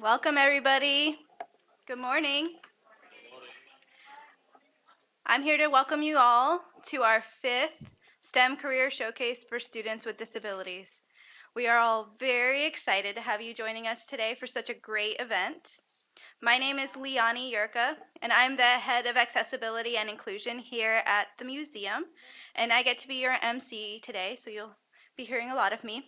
Welcome, everybody. Good morning. I'm here to welcome you all to our 5th STEM Career Showcase for students with disabilities. We are all very excited to have you joining us today for such a great event. My name is Liani Yurka, and I'm the head of accessibility and inclusion here at the museum, and I get to be your MC today, so you'll be hearing a lot of me.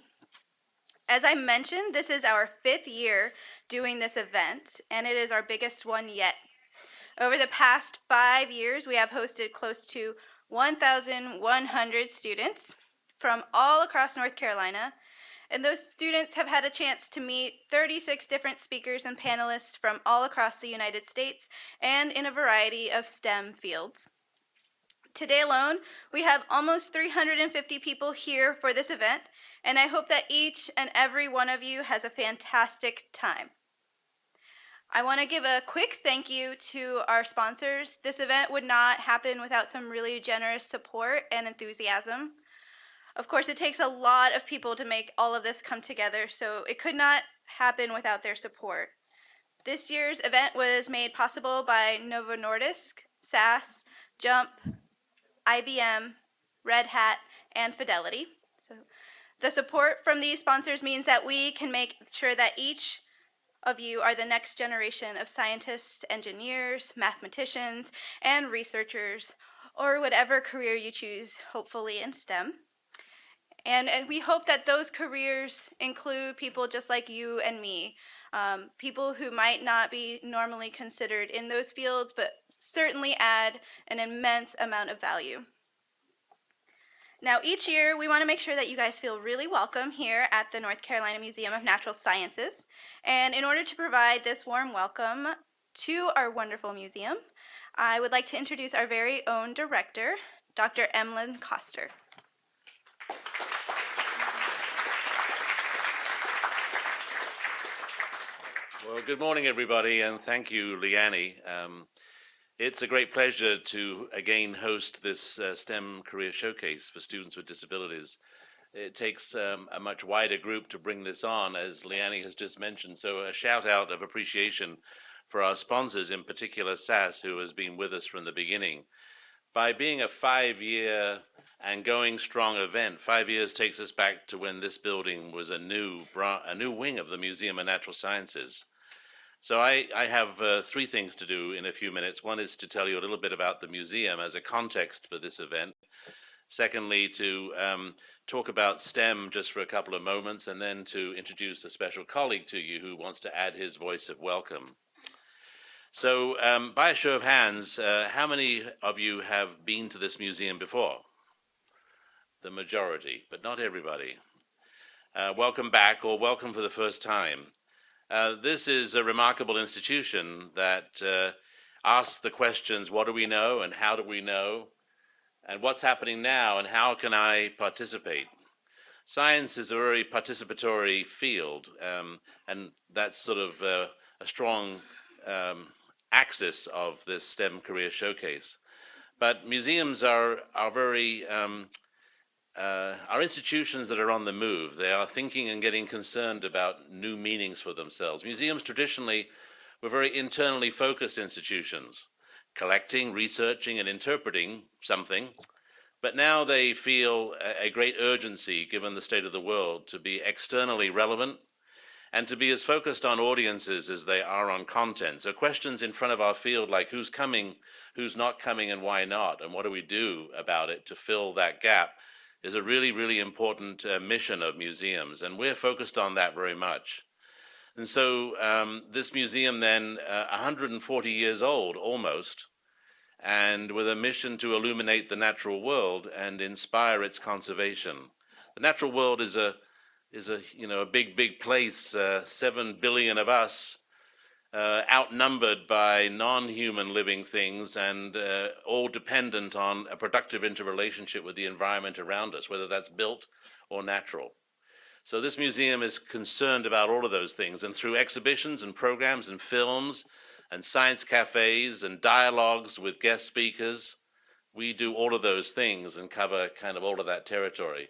As I mentioned, this is our 5th year doing this event, and it is our biggest one yet. Over the past 5 years, we have hosted close to 1,100 students from all across North Carolina, and those students have had a chance to meet 36 different speakers and panelists from all across the United States and in a variety of STEM fields. Today alone, we have almost 350 people here for this event, and I hope that each and every one of you has a fantastic time. I want to give a quick thank you to our sponsors. This event would not happen without some really generous support and enthusiasm. Of course, it takes a lot of people to make all of this come together, so it could not happen without their support. This year's event was made possible by Novo Nordisk, SAS, Jump, IBM, Red Hat, and Fidelity. So the support from these sponsors means that we can make sure that each of you are the next generation of scientists, engineers, mathematicians, and researchers, or whatever career you choose, hopefully in STEM. And we hope that those careers include people just like you and me, people who might not be normally considered in those fields, but certainly add an immense amount of value. Now, each year, we want to make sure that you guys feel really welcome here at the North Carolina Museum of Natural Sciences. And in order to provide this warm welcome to our wonderful museum, I would like to introduce our very own director, Dr. Emlyn Koster. Well, good morning, everybody, and thank you, Liani. It's a great pleasure to again host this STEM Career Showcase for students with disabilities. It takes a much wider group to bring this on, as Liani has just mentioned, so a shout out of appreciation for our sponsors, in particular SAS, who has been with us from the beginning. By being a 5-year and going strong event, 5 years takes us back to when this building was a new wing of the Museum of Natural Sciences. So I have 3 things to do in a few minutes. One is to tell you a little bit about the museum as a context for this event. Secondly, to talk about STEM just for a couple of moments, and then to introduce a special colleague to you who wants to add his voice of welcome. So by a show of hands, how many of you have been to this museum before? The majority, but not everybody. Welcome back, or welcome for the first time. This is a remarkable institution that asks the questions, what do we know and how do we know? And what's happening now and how can I participate? Science is a very participatory field, and that's sort of a strong axis of this STEM Career Showcase. But museums are institutions that are on the move. They are thinking and getting concerned about new meanings for themselves. Museums traditionally were very internally focused institutions, collecting, researching, and interpreting something. But now they feel a great urgency, given the state of the world, to be externally relevant and to be as focused on audiences as they are on content. So questions in front of our field like who's coming, who's not coming, and why not, and what do we do about it to fill that gap is a really, really important mission of museums, and we're focused on that very much. And so this museum then, 140 years old almost, and with a mission to illuminate the natural world and inspire its conservation. The natural world is a big place, 7 billion of us, outnumbered by non-human living things and all dependent on a productive interrelationship with the environment around us, whether that's built or natural. So this museum is concerned about all of those things, and through exhibitions and programs and films and science cafes and dialogues with guest speakers, we do all of those things and cover kind of all of that territory.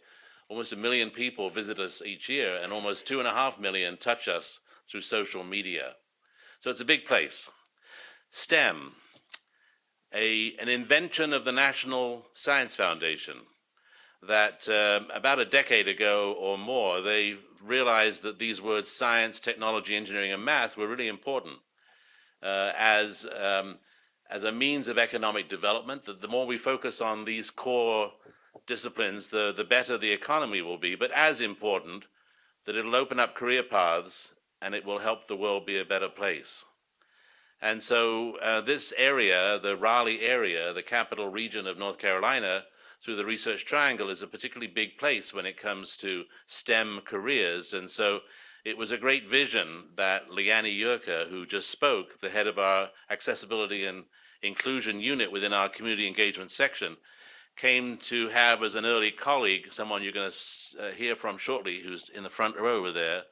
Almost 1 million people visit us each year, and almost 2.5 million touch us through social media. So it's a big place. STEM, an invention of the National Science Foundation that about a decade ago or more, they realized that these words science, technology, engineering, and math were really important as a means of economic development. That the more we focus on these core disciplines, the better the economy will be. But as important, that it'll open up career paths and it will help the world be a better place. And so this area, the Raleigh area, the capital region of North Carolina, through the Research Triangle, is a particularly big place when it comes to STEM careers. And so it was a great vision that Leanne Yerker, who just spoke, the head of our accessibility and inclusion unit within our community engagement section, came to have as an early colleague, someone you're going to hear from shortly, who's in the front row over there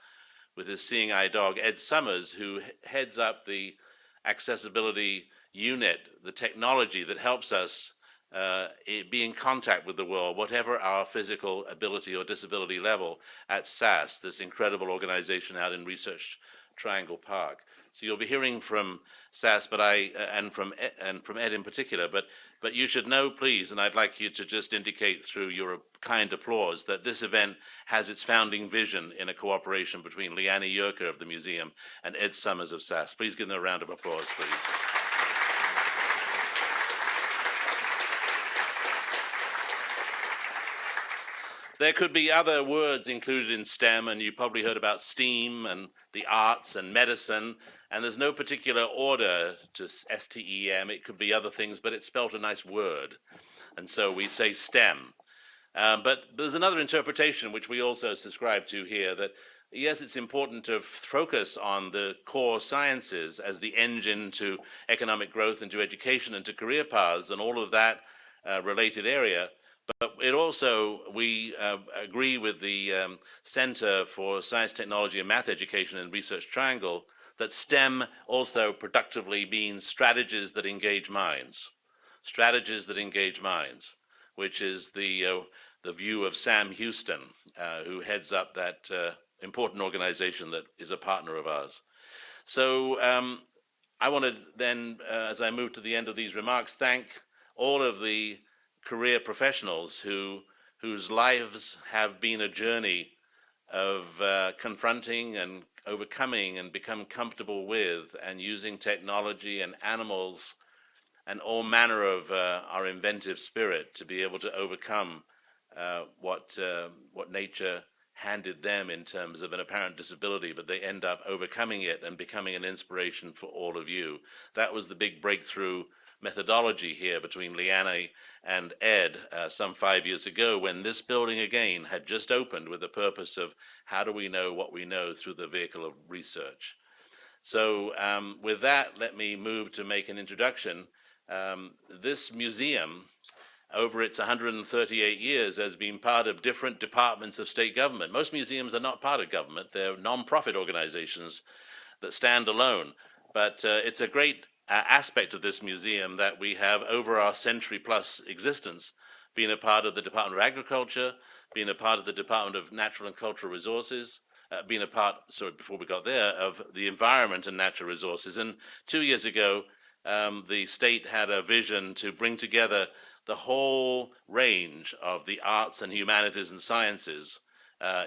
with his seeing eye dog, Ed Summers, who heads up the accessibility unit, the technology that helps us be in contact with the world, whatever our physical ability or disability level, at SAS, this incredible organization out in Research Triangle Park. So you'll be hearing from SAS, and from Ed in particular. But you should know, please, and I'd like you to just indicate through your kind applause that this event has its founding vision in a cooperation between Leanne Yerker of the museum and Ed Summers of SAS. Please give them a round of applause, please. There could be other words included in STEM, and you probably heard about STEAM and the arts and medicine, and there's no particular order to STEM. It could be other things, but it's spelled a nice word, and so we say STEM. But there's another interpretation which we also subscribe to here, that yes, it's important to focus on the core sciences as the engine to economic growth and to education and to career paths and all of that related area. But it also, we agree with the Center for Science, Technology, and Math Education in Research Triangle that STEM also productively means strategies that engage minds. Strategies that engage minds, which is the view of Sam Houston, who heads up that important organization that is a partner of ours. So I want to then, as I move to the end of these remarks, thank all of the career professionals whose lives have been a journey of confronting and overcoming and become comfortable with and using technology and animals and all manner of our inventive spirit to be able to overcome what nature handed them in terms of an apparent disability, but they end up overcoming it and becoming an inspiration for all of you. That was the big breakthrough methodology here between Leanne and Ed some 5 years ago, when this building again had just opened with the purpose of how do we know what we know through the vehicle of research. So with that, let me move to make an introduction. This museum, over its 138 years, has been part of different departments of state government. Most museums are not part of government. They're non-profit organizations that stand alone. But it's a great aspect of this museum that we have, over our century-plus existence, been a part of the Department of Agriculture, been a part of the Department of Natural and Cultural Resources, been a part, before we got there, of the Environment and Natural Resources. And 2 years ago, the state had a vision to bring together the whole range of the arts and humanities and sciences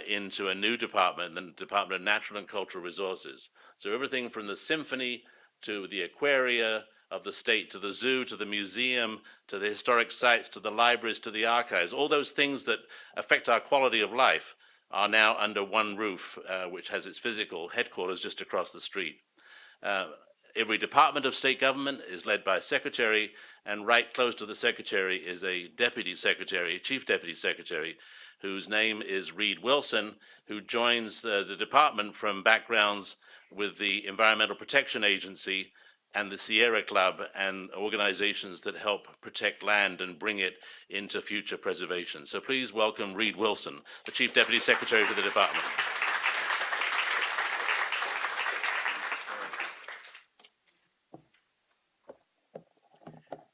into a new department, the Department of Natural and Cultural Resources. So everything from the symphony to the aquaria of the state, to the zoo, to the museum, to the historic sites, to the libraries, to the archives, all those things that affect our quality of life are now under one roof, which has its physical headquarters just across the street. Every department of state government is led by a secretary, and right close to the secretary is a deputy secretary, chief deputy secretary, whose name is Reed Wilson, who joins the department from backgrounds with the Environmental Protection Agency and the Sierra Club and organizations that help protect land and bring it into future preservation. So please welcome Reed Wilson, the Chief Deputy Secretary for the department.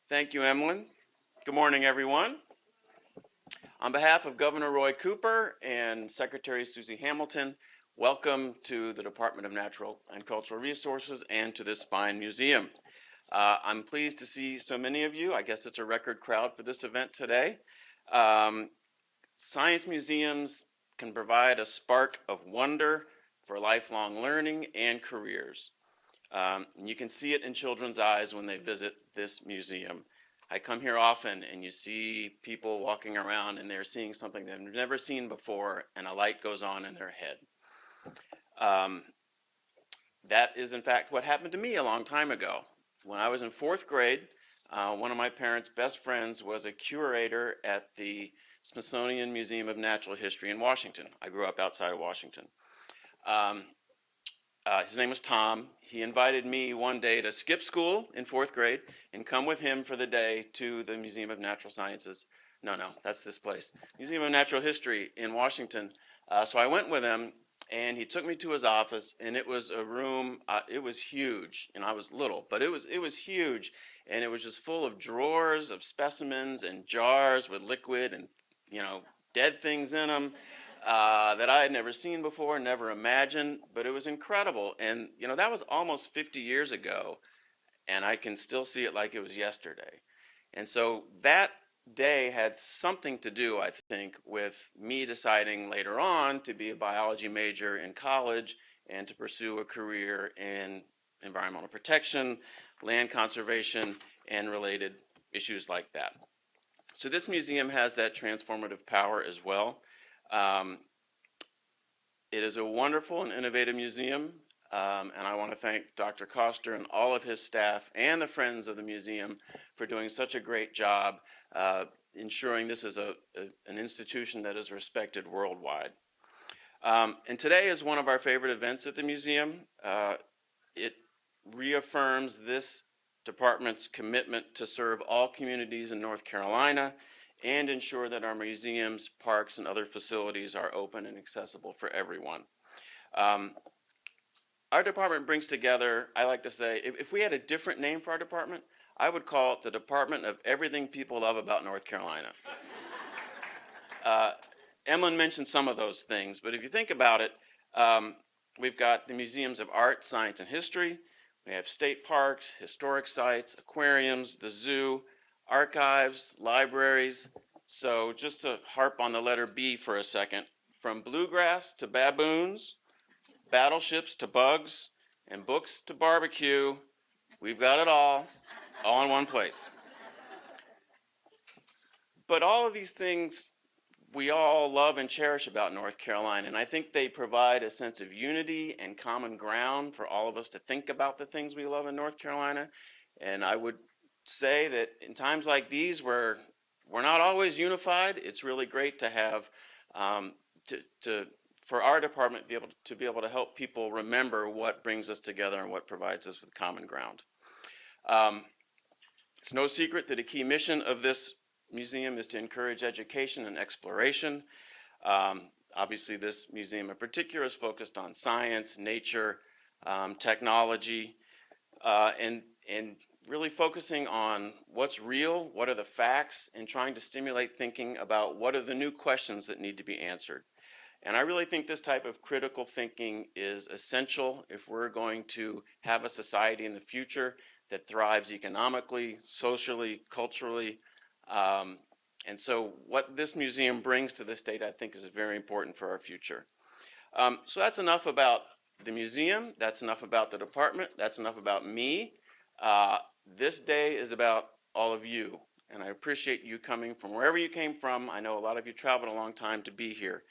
Thank you, Emlyn. Good morning, everyone. On behalf of Governor Roy Cooper and Secretary Susie Hamilton, Welcome to the Department of Natural and Cultural Resources and to this fine museum. I'm pleased to see so many of you. I guess it's a record crowd for this event today. Science museums can provide a spark of wonder for lifelong learning and careers. And you can see it in children's eyes when they visit this museum. I come here often and you see people walking around and they're seeing something they've never seen before, and a light goes on in their head. That is in fact what happened to me a long time ago. When I was in 4th grade, one of my parents' best friends was a curator at the Smithsonian Museum of Natural History in Washington. I grew up outside of Washington. His name was Tom. He invited me one day to skip school in 4th grade and come with him for the day to the Museum of Natural Sciences. No, that's this place. Museum of Natural History in Washington. So I went with him, and he took me to his office, and it was a room, it was huge, and I was little, but it was huge, and it was just full of drawers of specimens and jars with liquid and, dead things in them that I had never seen before, never imagined, but it was incredible. And, that was almost 50 years ago, and I can still see it like it was yesterday. And so that day had something to do, I think, with me deciding later on to be a biology major in college and to pursue a career in environmental protection, land conservation, and related issues like that. So this museum has that transformative power as well. It is a wonderful and innovative museum, and I want to thank Dr. Koster and all of his staff and the friends of the museum for doing such a great job ensuring this is an institution that is respected worldwide. And today is one of our favorite events at the museum. It reaffirms this department's commitment to serve all communities in North Carolina and ensure that our museums, parks, and other facilities are open and accessible for everyone. Our department brings together, I like to say, if we had a different name for our department, I would call it the Department of Everything People Love About North Carolina. Emlyn mentioned some of those things, but if you think about it, we've got the museums of art, science, and history. We have state parks, historic sites, aquariums, the zoo, archives, libraries. So just to harp on the letter B for a second, from bluegrass to baboons, battleships to bugs, and books to barbecue, we've got it all in one place. But all of these things we all love and cherish about North Carolina, and I think they provide a sense of unity and common ground for all of us to think about the things we love in North Carolina. And I would say that in times like these where we're not always unified, it's really great to have for our department to be able to help people remember what brings us together and what provides us with common ground. It's no secret that a key mission of this museum is to encourage education and exploration. Obviously, this museum in particular is focused on science, nature, technology, and really focusing on what's real, what are the facts, and trying to stimulate thinking about what are the new questions that need to be answered. And I really think this type of critical thinking is essential if we're going to have a society in the future that thrives economically, socially, culturally. And so what this museum brings to the state, I think, is very important for our future. So that's enough about the museum. That's enough about the department. That's enough about me. This day is about all of you. And I appreciate you coming from wherever you came from. I know a lot of you traveled a long time to be here.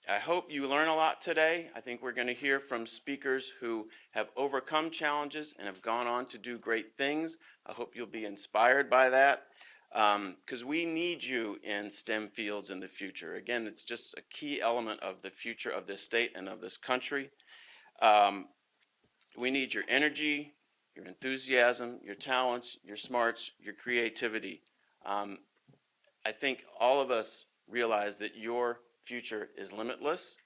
I hope you learn a lot today. I think we're going to hear from speakers who have overcome challenges and have gone on to do great things. I hope you'll be inspired by that because we need you in STEM fields in the future. Again, it's just a key element of the future of this state and of this country. We need your energy, your enthusiasm, your talents, your smarts, your creativity. I think all of us realize that your future is limitless.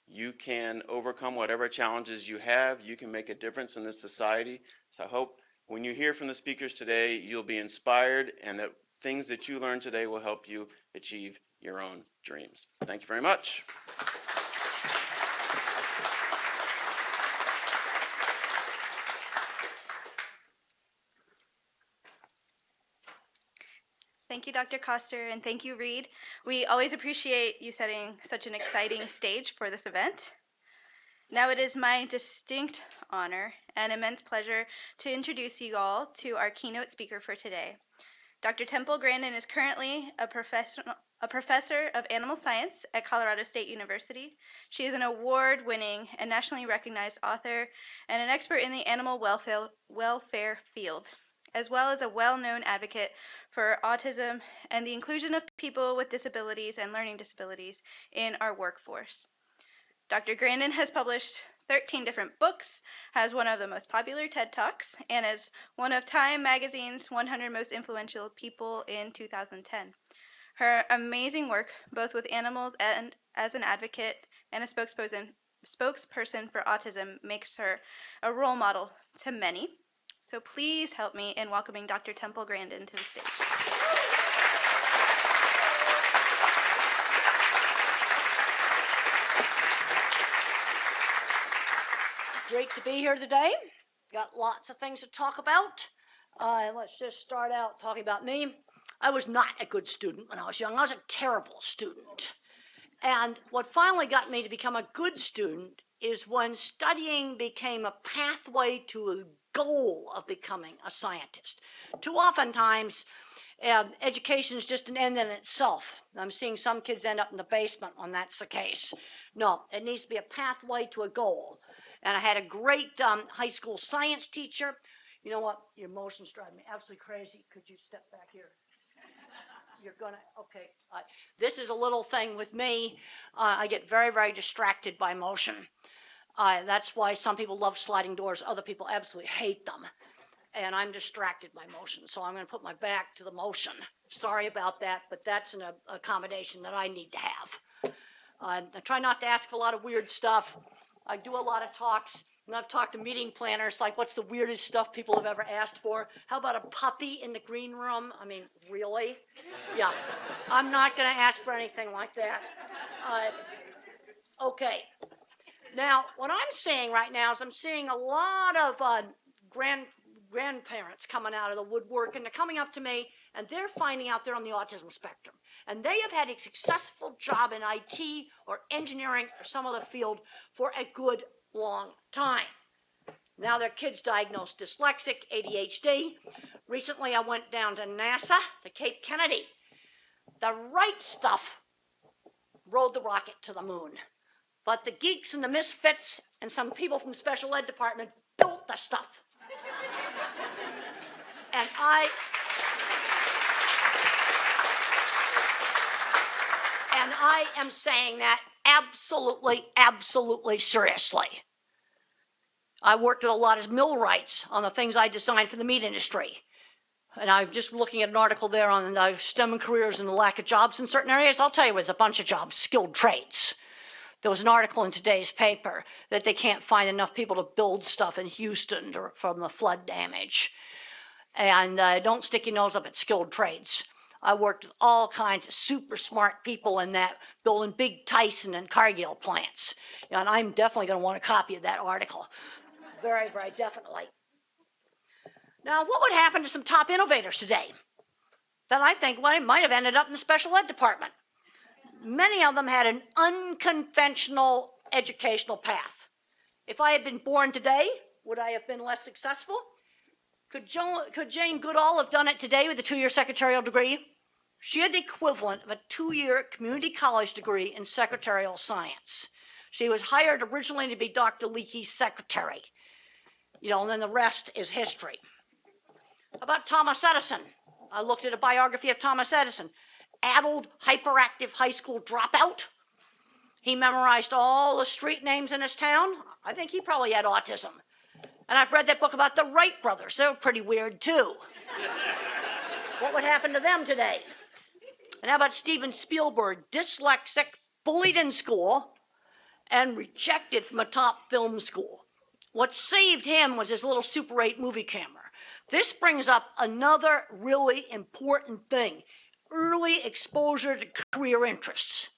You can overcome whatever challenges you have. You can make a difference in this society. So I hope when you hear from the speakers today, you'll be inspired and that things that you learn today will help you achieve your own dreams. Thank you very much. Thank you, Dr. Coster, and thank you, Reed. We always appreciate you setting such an exciting stage for this event. Now it is my distinct honor and immense pleasure to introduce you all to our keynote speaker for today. Dr. Temple Grandin is currently a professor of animal science at Colorado State University. She is an award-winning and nationally recognized author and an expert in the animal welfare field, as well as a well-known advocate for autism and the inclusion of people with disabilities and learning disabilities in our workforce. Dr. Grandin has published 13 different books, has one of the most popular TED Talks, and is one of Time Magazine's 100 Most Influential People in 2010. Her amazing work, both with animals and as an advocate and a spokesperson for autism, makes her a role model to many. So please help me in welcoming Dr. Temple Grandin to the stage. Great to be here today. Got lots of things to talk about. Let's just start out talking about me. I was not a good student when I was young. I was a terrible student. And what finally got me to become a good student is when studying became a pathway to a goal of becoming a scientist. Too oftentimes, education is just an end in itself. I'm seeing some kids end up in the basement when that's the case. No, it needs to be a pathway to a goal. And I had a great high school science teacher. You know what? Your motions drive me absolutely crazy. Could you step back here? You're gonna, okay. This is a little thing with me. I get very, very distracted by motion. That's why some people love sliding doors. Other people absolutely hate them. And I'm distracted by motion. So I'm going to put my back to the motion. Sorry about that, but that's an accommodation that I need to have. I try not to ask for a lot of weird stuff. I do a lot of talks, and I've talked to meeting planners, like, what's the weirdest stuff people have ever asked for? How about a puppy in the green room? I mean, really? Yeah, I'm not going to ask for anything like that. Okay. Now, what I'm seeing right now is I'm seeing a lot of grandparents coming out of the woodwork, and they're coming up to me, and they're finding out they're on the autism spectrum. And they have had a successful job in IT or engineering or some other field for a good long time. Now their kids diagnosed dyslexic, ADHD. Recently I went down to NASA, to Cape Kennedy. The right stuff rode the rocket to the moon. But the geeks and the misfits and some people from the special ed department built the stuff. And I am saying that absolutely, absolutely seriously. I worked with a lot of millwrights on the things I designed for the meat industry. And I'm just looking at an article there on the STEM careers and the lack of jobs in certain areas. I'll tell you, it's a bunch of jobs, skilled trades. There was an article in today's paper that they can't find enough people to build stuff in Houston from the flood damage. And don't stick your nose up at skilled trades. I worked with all kinds of super smart people in that, building big Tyson and Cargill plants. And I'm definitely going to want a copy of that article. Very, very definitely. Now, what would happen to some top innovators today that I think might have ended up in the special ed department? Many of them had an unconventional educational path. If I had been born today, would I have been less successful? Could Jane Goodall have done it today with a 2-year secretarial degree? She had the equivalent of a 2-year community college degree in secretarial science. She was hired originally to be Dr. Leakey's secretary. And then the rest is history. How about Thomas Edison? I looked at a biography of Thomas Edison. Addled, hyperactive high school dropout. He memorized all the street names in his town. I think he probably had autism. And I've read that book about the Wright brothers. They were pretty weird, too. What would happen to them today? And how about Steven Spielberg, dyslexic, bullied in school, and rejected from a top film school? What saved him was his little Super 8 movie camera. This brings up another really important thing: early exposure to career interests.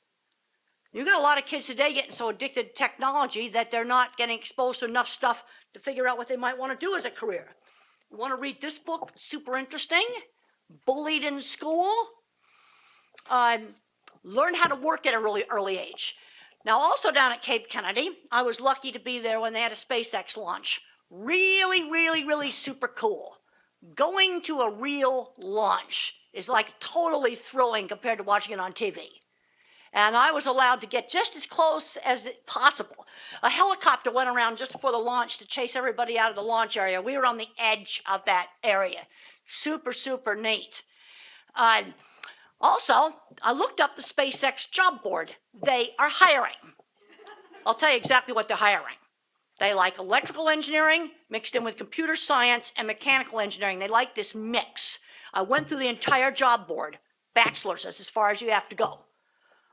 You got a lot of kids today getting so addicted to technology that they're not getting exposed to enough stuff to figure out what they might want to do as a career. You want to read this book? Super interesting. Bullied in School. Learn how to work at a really early age. Now, also down at Cape Kennedy, I was lucky to be there when they had a SpaceX launch. Really, really, really super cool. Going to a real launch is like totally thrilling compared to watching it on TV. And I was allowed to get just as close as possible. A helicopter went around just before the launch to chase everybody out of the launch area. We were on the edge of that area. Super, super neat. Also, I looked up the SpaceX job board. They are hiring. I'll tell you exactly what they're hiring. They like electrical engineering mixed in with computer science and mechanical engineering. They like this mix. I went through the entire job board. Bachelor's is as far as you have to go.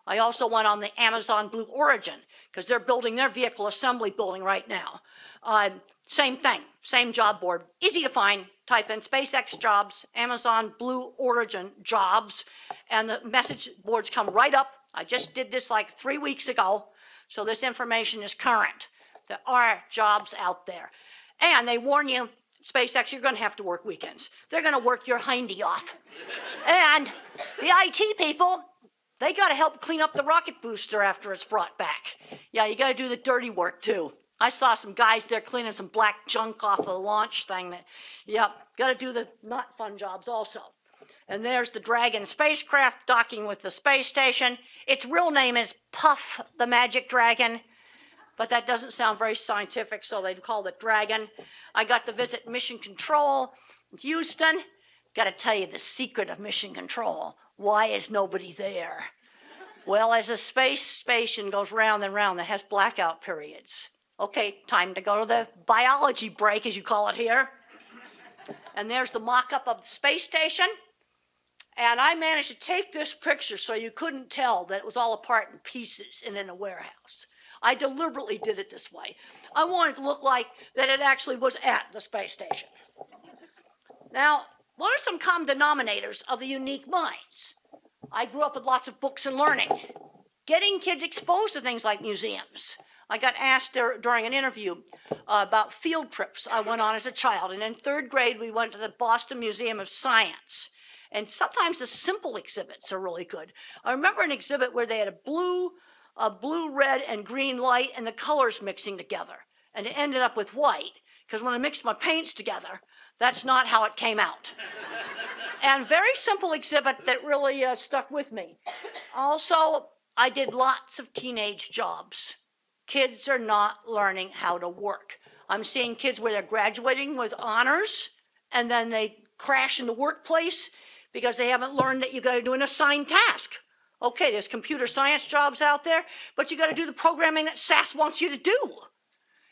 I also went on the Amazon Blue Origin because they're building their vehicle assembly building right now. Same thing, same job board. Easy to find. Type in SpaceX jobs, Amazon Blue Origin jobs, and the message boards come right up. I just did this like 3 weeks ago, so this information is current. There are jobs out there. And they warn you, SpaceX, you're going to have to work weekends. They're going to work your hindy off. And the IT people, they got to help clean up the rocket booster after it's brought back. Yeah, you got to do the dirty work too. I saw some guys there cleaning some black junk off of the launch thing. Got to do the not fun jobs also. And there's the Dragon spacecraft docking with the space station. Its real name is Puff the Magic Dragon, but that doesn't sound very scientific, so they've called it Dragon. I got to visit Mission Control in Houston. Got to tell you the secret of Mission Control. Why is nobody there? Well, as a space station goes round and round, it has blackout periods. Okay, time to go to the biology break, as you call it here. And there's the mock-up of the space station. And I managed to take this picture so you couldn't tell that it was all apart in pieces and in a warehouse. I deliberately did it this way. I wanted it to look like that it actually was at the space station. Now, what are some common denominators of the unique minds? I grew up with lots of books and learning. Getting kids exposed to things like museums. I got asked during an interview about field trips I went on as a child. And in 3rd grade, we went to the Boston Museum of Science. And sometimes the simple exhibits are really good. I remember an exhibit where they had a blue, red, and green light and the colors mixing together. And it ended up with white, because when I mixed my paints together, that's not how it came out. And very simple exhibit that really stuck with me. Also, I did lots of teenage jobs. Kids are not learning how to work. I'm seeing kids where they're graduating with honors, and then they crash in the workplace because they haven't learned that you got to do an assigned task. Okay, there's computer science jobs out there, but you got to do the programming that SAS wants you to do.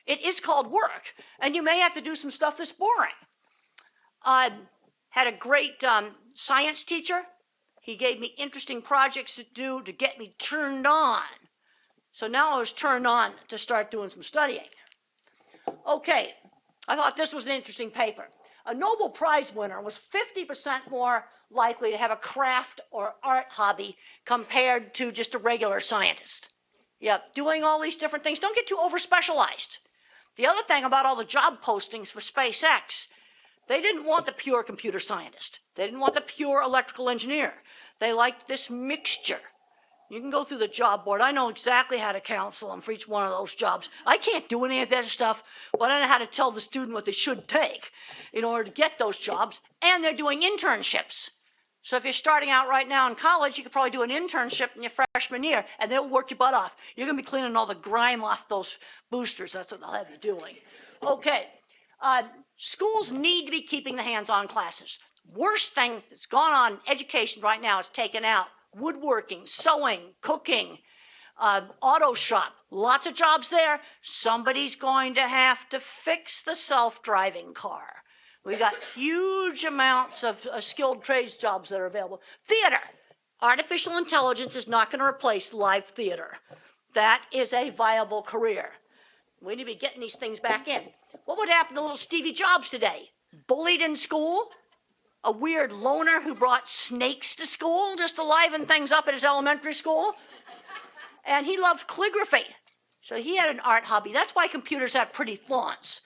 It is called work, and you may have to do some stuff that's boring. I had a great science teacher. He gave me interesting projects to do to get me turned on. So now I was turned on to start doing some studying. Okay, I thought this was an interesting paper. A Nobel Prize winner was 50% more likely to have a craft or art hobby compared to just a regular scientist. Doing all these different things. Don't get too over-specialized. The other thing about all the job postings for SpaceX, they didn't want the pure computer scientist. They didn't want the pure electrical engineer. They liked this mixture. You can go through the job board. I know exactly how to counsel them for each one of those jobs. I can't do any of that stuff, but I know how to tell the student what they should take in order to get those jobs. And they're doing internships. So if you're starting out right now in college, you could probably do an internship in your freshman year, and they'll work your butt off. You're going to be cleaning all the grime off those boosters. That's what they'll have you doing. Okay. Schools need to be keeping the hands-on classes. Worst thing that's gone on in education right now is taken out woodworking, sewing, cooking, auto shop. Lots of jobs there. Somebody's going to have to fix the self-driving car. We got huge amounts of skilled trades jobs that are available. Theater. Artificial intelligence is not going to replace live theater. That is a viable career. We need to be getting these things back in. What would happen to little Stevie Jobs today? bullied in school, a weird loner who brought snakes to school just to liven things up at his elementary school. And he loved calligraphy. So he had an art hobby. That's why computers have pretty fonts.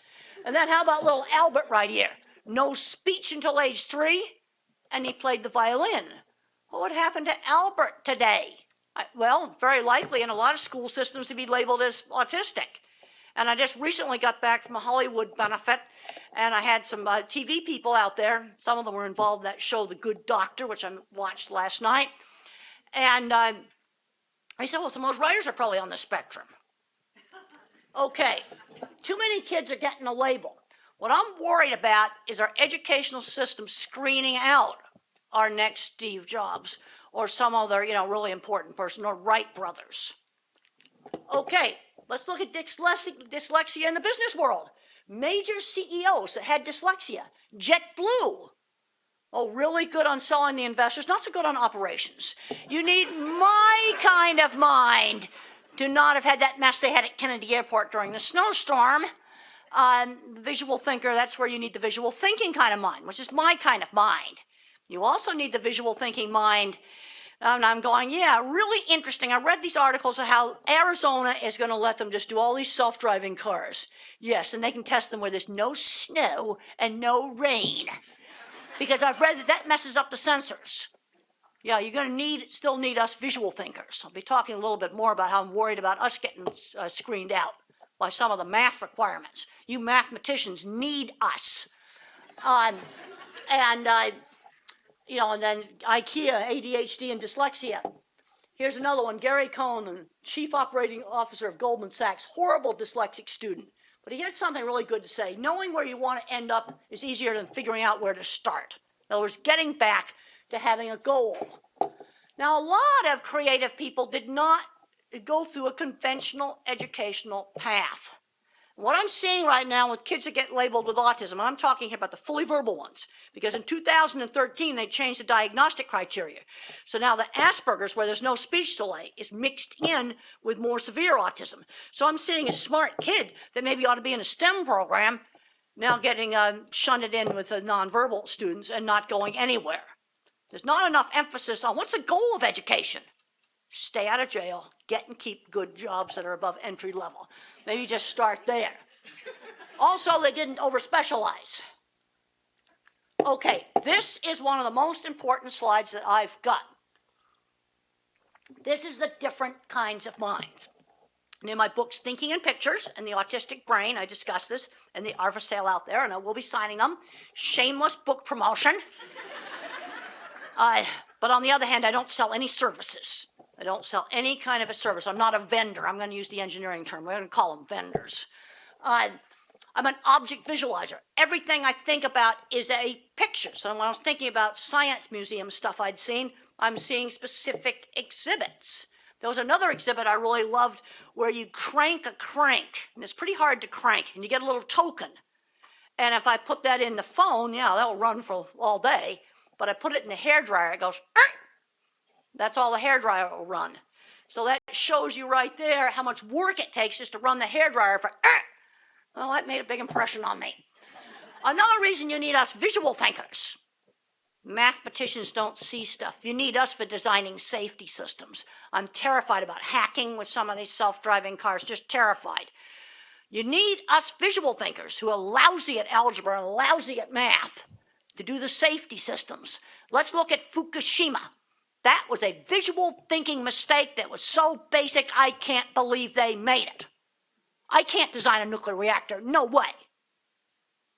And then how about little Albert right here? No speech until age 3, and he played the violin. What would happen to Albert today? Well, very likely in a lot of school systems to be labeled as autistic. And I just recently got back from a Hollywood benefit, and I had some TV people out there. Some of them were involved in that show, The Good Doctor, which I watched last night. And I said, well, some of those writers are probably on the spectrum. Okay, too many kids are getting a label. What I'm worried about is our educational system screening out our next Steve Jobs or some other, really important person, or Wright brothers. Okay, let's look at dyslexia in the business world. Major CEOs that had dyslexia. JetBlue. Oh, really good on selling the investors, not so good on operations. You need my kind of mind to not have had that mess they had at Kennedy Airport during the snowstorm. Visual thinker, that's where you need the visual thinking kind of mind, which is my kind of mind. You also need the visual thinking mind. And I'm going, yeah, really interesting. I read these articles of how Arizona is going to let them just do all these self-driving cars. Yes, and they can test them where there's no snow and no rain. Because I've read that messes up the sensors. Yeah, you're going to still need us visual thinkers. I'll be talking a little bit more about how I'm worried about us getting screened out by some of the math requirements. You mathematicians need us. And then IKEA, ADHD, and dyslexia. Here's another one. Gary Cohn, Chief Operating Officer of Goldman Sachs, horrible dyslexic student. But he had something really good to say. Knowing where you want to end up is easier than figuring out where to start. In other words, getting back to having a goal. Now, a lot of creative people did not go through a conventional educational path. What I'm seeing right now with kids that get labeled with autism, and I'm talking about the fully verbal ones, because in 2013 they changed the diagnostic criteria. So now the Asperger's, where there's no speech delay, is mixed in with more severe autism. So I'm seeing a smart kid that maybe ought to be in a STEM program now getting shunted in with the nonverbal students and not going anywhere. There's not enough emphasis on what's the goal of education. Stay out of jail, get and keep good jobs that are above entry level. Maybe just start there. Also, they didn't overspecialize. Okay, this is one of the most important slides that I've got. This is the different kinds of minds. And in my books, Thinking in Pictures and the Autistic Brain, I discuss this, and they are for sale out there, and I will be signing them. Shameless book promotion. But on the other hand, I don't sell any services. I don't sell any kind of a service. I'm not a vendor. I'm going to use the engineering term. We're going to call them vendors. I'm an object visualizer. Everything I think about is a picture. So when I was thinking about science museum stuff I'd seen, I'm seeing specific exhibits. There was another exhibit I really loved where you crank a crank, and it's pretty hard to crank, and you get a little token. And if I put that in the phone, yeah, that will run for all day. But I put it in the hairdryer, it goes, that's all the hairdryer will run. So that shows you right there how much work it takes just to run the hairdryer for, well, that made a big impression on me. Another reason you need us visual thinkers. Mathematicians don't see stuff. You need us for designing safety systems. I'm terrified about hacking with some of these self-driving cars, just terrified. You need us visual thinkers who are lousy at algebra and lousy at math to do the safety systems. Let's look at Fukushima. That was a visual thinking mistake that was so basic I can't believe they made it. I can't design a nuclear reactor, no way.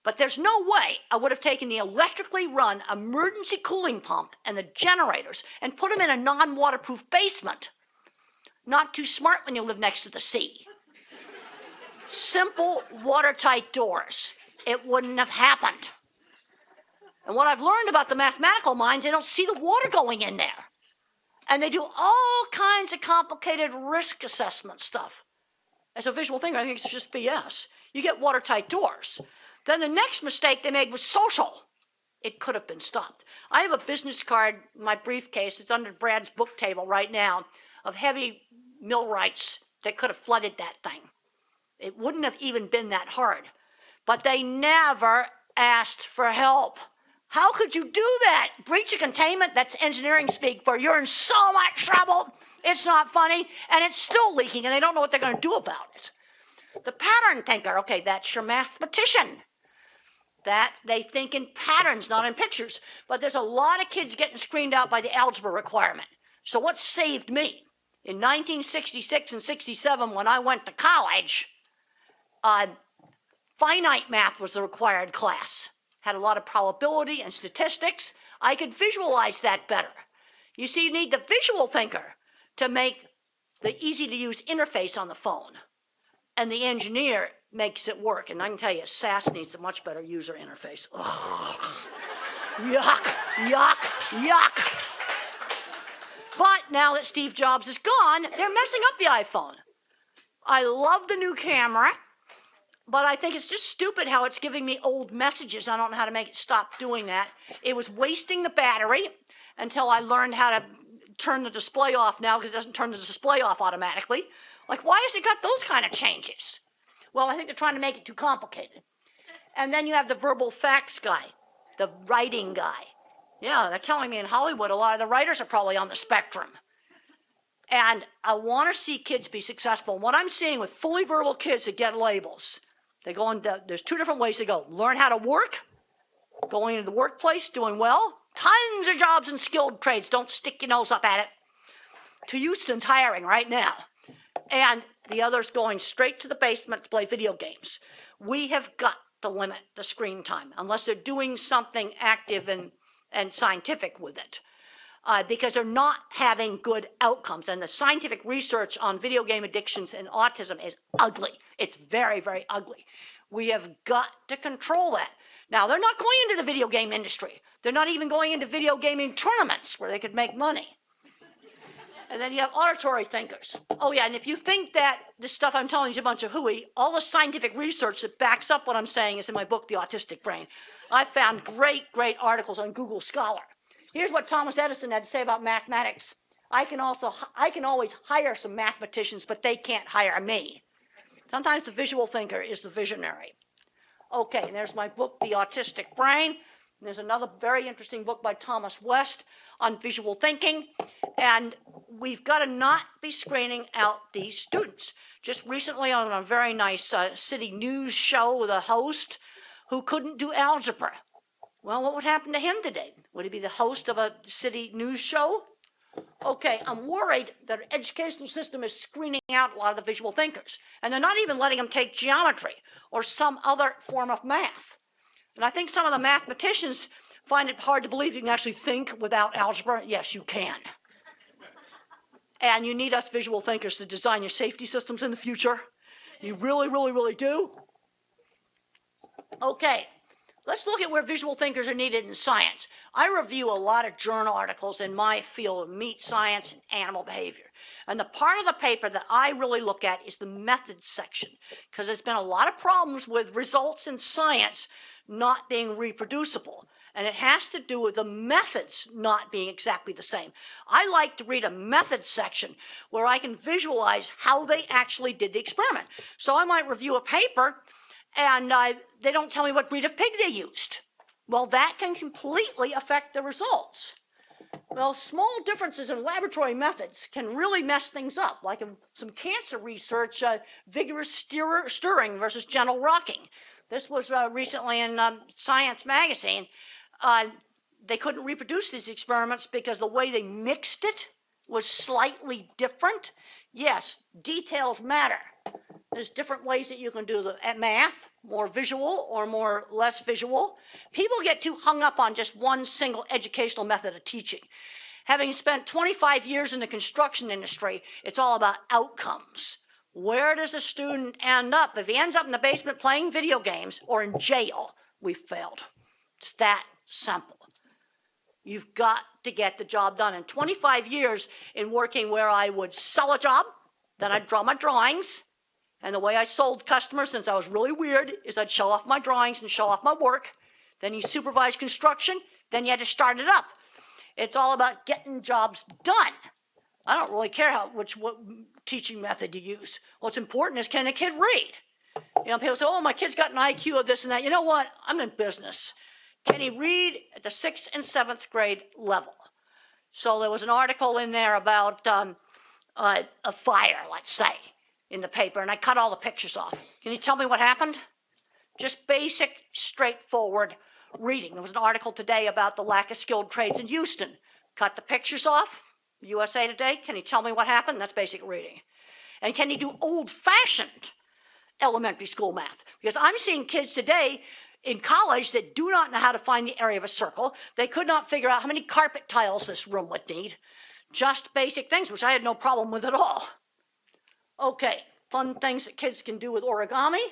But there's no way I would have taken the electrically run emergency cooling pump and the generators and put them in a non-waterproof basement. Not too smart when you live next to the sea. Simple watertight doors. It wouldn't have happened. And what I've learned about the mathematical minds, they don't see the water going in there. And they do all kinds of complicated risk assessment stuff. As a visual thinker, I think it's just BS. You get watertight doors. Then the next mistake they made was social. It could have been stopped. I have a business card in my briefcase. It's under Brad's book table right now of heavy millwrights that could have flooded that thing. It wouldn't have even been that hard. But they never, asked for help. How could you do that? Breach of containment, that's engineering speak for you're in so much trouble. It's not funny, and it's still leaking, and they don't know what they're going to do about it. The pattern thinker, okay, that's your mathematician. That they think in patterns, not in pictures. But there's a lot of kids getting screened out by the algebra requirement. So what saved me? In 1966 and 67, when I went to college, finite math was the required class. Had a lot of probability and statistics. I could visualize that better. You see, you need the visual thinker to make the easy-to-use interface on the phone. And the engineer makes it work. And I can tell you, SAS needs a much better user interface. Ugh. Yuck, yuck, yuck. But now that Steve Jobs is gone, they're messing up the iPhone. I love the new camera, but I think it's just stupid how it's giving me old messages. I don't know how to make it stop doing that. It was wasting the battery until I learned how to turn the display off now, because it doesn't turn the display off automatically. Like, why has it got those kind of changes? Well, I think they're trying to make it too complicated. And then you have the verbal facts guy, the writing guy. Yeah, they're telling me in Hollywood a lot of the writers are probably on the spectrum. And I want to see kids be successful. And what I'm seeing with fully verbal kids that get labels, they go into, there's two different ways to go. Learn how to work, going into the workplace, doing well. Tons of jobs in skilled trades. Don't stick your nose up at it. To Houston's hiring right now. And the others going straight to the basement to play video games. We have got to limit the screen time unless they're doing something active and scientific with it. Because they're not having good outcomes. And the scientific research on video game addictions and autism is ugly. It's very, very ugly. We have got to control that. Now, they're not going into the video game industry. They're not even going into video gaming tournaments where they could make money. And then you have auditory thinkers. Oh, yeah, and if you think that this stuff I'm telling you is a bunch of hooey, all the scientific research that backs up what I'm saying is in my book, The Autistic Brain. I found great, great articles on Google Scholar. Here's what Thomas Edison had to say about mathematics. I can always hire some mathematicians, but they can't hire me. Sometimes the visual thinker is the visionary. Okay, and there's my book, The Autistic Brain. And there's another very interesting book by Thomas West on visual thinking. And we've got to not be screening out these students. Just recently on a very nice city news show with a host who couldn't do algebra. Well, what would happen to him today? Would he be the host of a city news show? Okay, I'm worried that our educational system is screening out a lot of the visual thinkers. And they're not even letting them take geometry or some other form of math. And I think some of the mathematicians find it hard to believe you can actually think without algebra. Yes, you can. And you need us visual thinkers to design your safety systems in the future. You really, really, really do. Okay, let's look at where visual thinkers are needed in science. I review a lot of journal articles in my field of meat science and animal behavior. And the part of the paper that I really look at is the methods section, because there's been a lot of problems with results in science not being reproducible. And it has to do with the methods not being exactly the same. I like to read a methods section where I can visualize how they actually did the experiment. So I might review a paper and they don't tell me what breed of pig they used. Well, that can completely affect the results. Well, small differences in laboratory methods can really mess things up, like in some cancer research, vigorous stirring versus gentle rocking. This was recently in Science magazine. They couldn't reproduce these experiments because the way they mixed it was slightly different. Yes, details matter. There's different ways that you can do the math, more visual or more less visual. People get too hung up on just one single educational method of teaching. Having spent 25 years in the construction industry, it's all about outcomes. Where does a student end up? If he ends up in the basement playing video games or in jail, we've failed. It's that simple. You've got to get the job done. In 25 years in working where I would sell a job, then I'd draw my drawings, and the way I sold customers, since I was really weird, is I'd show off my drawings and show off my work. Then you supervise construction, then you had to start it up. It's all about getting jobs done. I don't really care what teaching method you use. What's important is, can the kid read? You know, people say, oh, my kid's got an IQ of this and that. You know what? I'm in business. Can he read at the 6th and 7th grade level? So there was an article in there about a fire, let's say, in the paper, and I cut all the pictures off. Can you tell me what happened? Just basic, straightforward reading. There was an article today about the lack of skilled trades in Houston. Cut the pictures off. USA Today, can you tell me what happened? That's basic reading. And can you do old-fashioned elementary school math? Because I'm seeing kids today in college that do not know how to find the area of a circle. They could not figure out how many carpet tiles this room would need. Just basic things, which I had no problem with at all. Okay, fun things that kids can do with origami.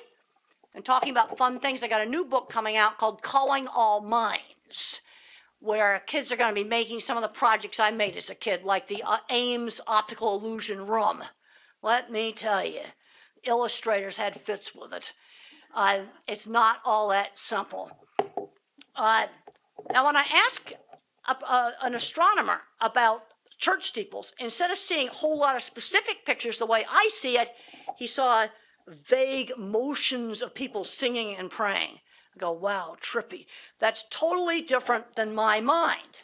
And talking about fun things, I got a new book coming out called Calling All Minds, where kids are going to be making some of the projects I made as a kid, like the Ames optical illusion room. Let me tell you, illustrators had fits with it. It's not all that simple. Now, when I ask an astronomer about church steeples, instead of seeing a whole lot of specific pictures the way I see it, he saw vague motions of people singing and praying. I go, wow, trippy. That's totally different than my mind.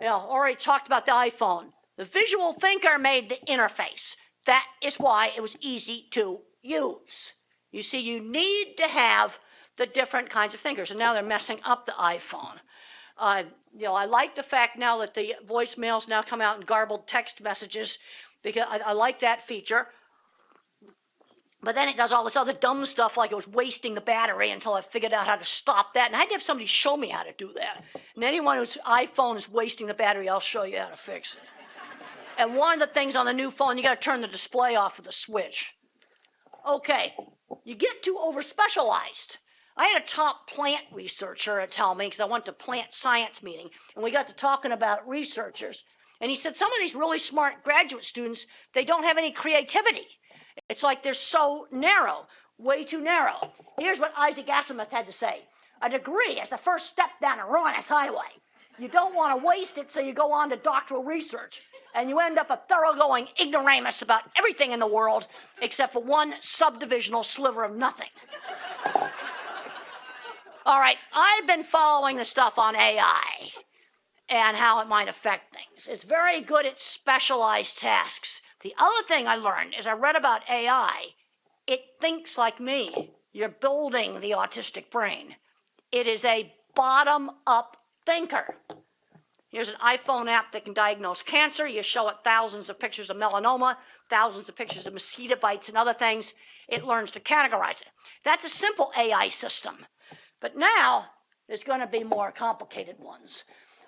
You know, already talked about the iPhone. The visual thinker made the interface. That is why it was easy to use. You see, you need to have the different kinds of thinkers, and now they're messing up the iPhone. You know, I like the fact now that the voicemails now come out in garbled text messages, because I like that feature. But then it does all this other dumb stuff, like it was wasting the battery, until I figured out how to stop that. And I had to have somebody show me how to do that. And anyone whose iPhone is wasting the battery, I'll show you how to fix it. And one of the things on the new phone, you got to turn the display off with a switch. Okay, you get too over-specialized. I had a top plant researcher tell me, because I went to plant science meeting, and we got to talking about researchers. And he said some of these really smart graduate students, they don't have any creativity. It's like they're so narrow, way too narrow. Here's what Isaac Asimov had to say. A degree is the first step down a ruinous highway. You don't want to waste it, so you go on to doctoral research. And you end up a thoroughgoing ignoramus about everything in the world except for one subdivisional sliver of nothing. All right, I've been following the stuff on AI and how it might affect things. It's very good at specialized tasks. The other thing I learned is I read about AI. It thinks like me. You're building the autistic brain. It is a bottom-up thinker. Here's an iPhone app that can diagnose cancer. You show it thousands of pictures of melanoma, thousands of pictures of mosquito bites and other things. It learns to categorize it. That's a simple AI system. But now there's going to be more complicated ones.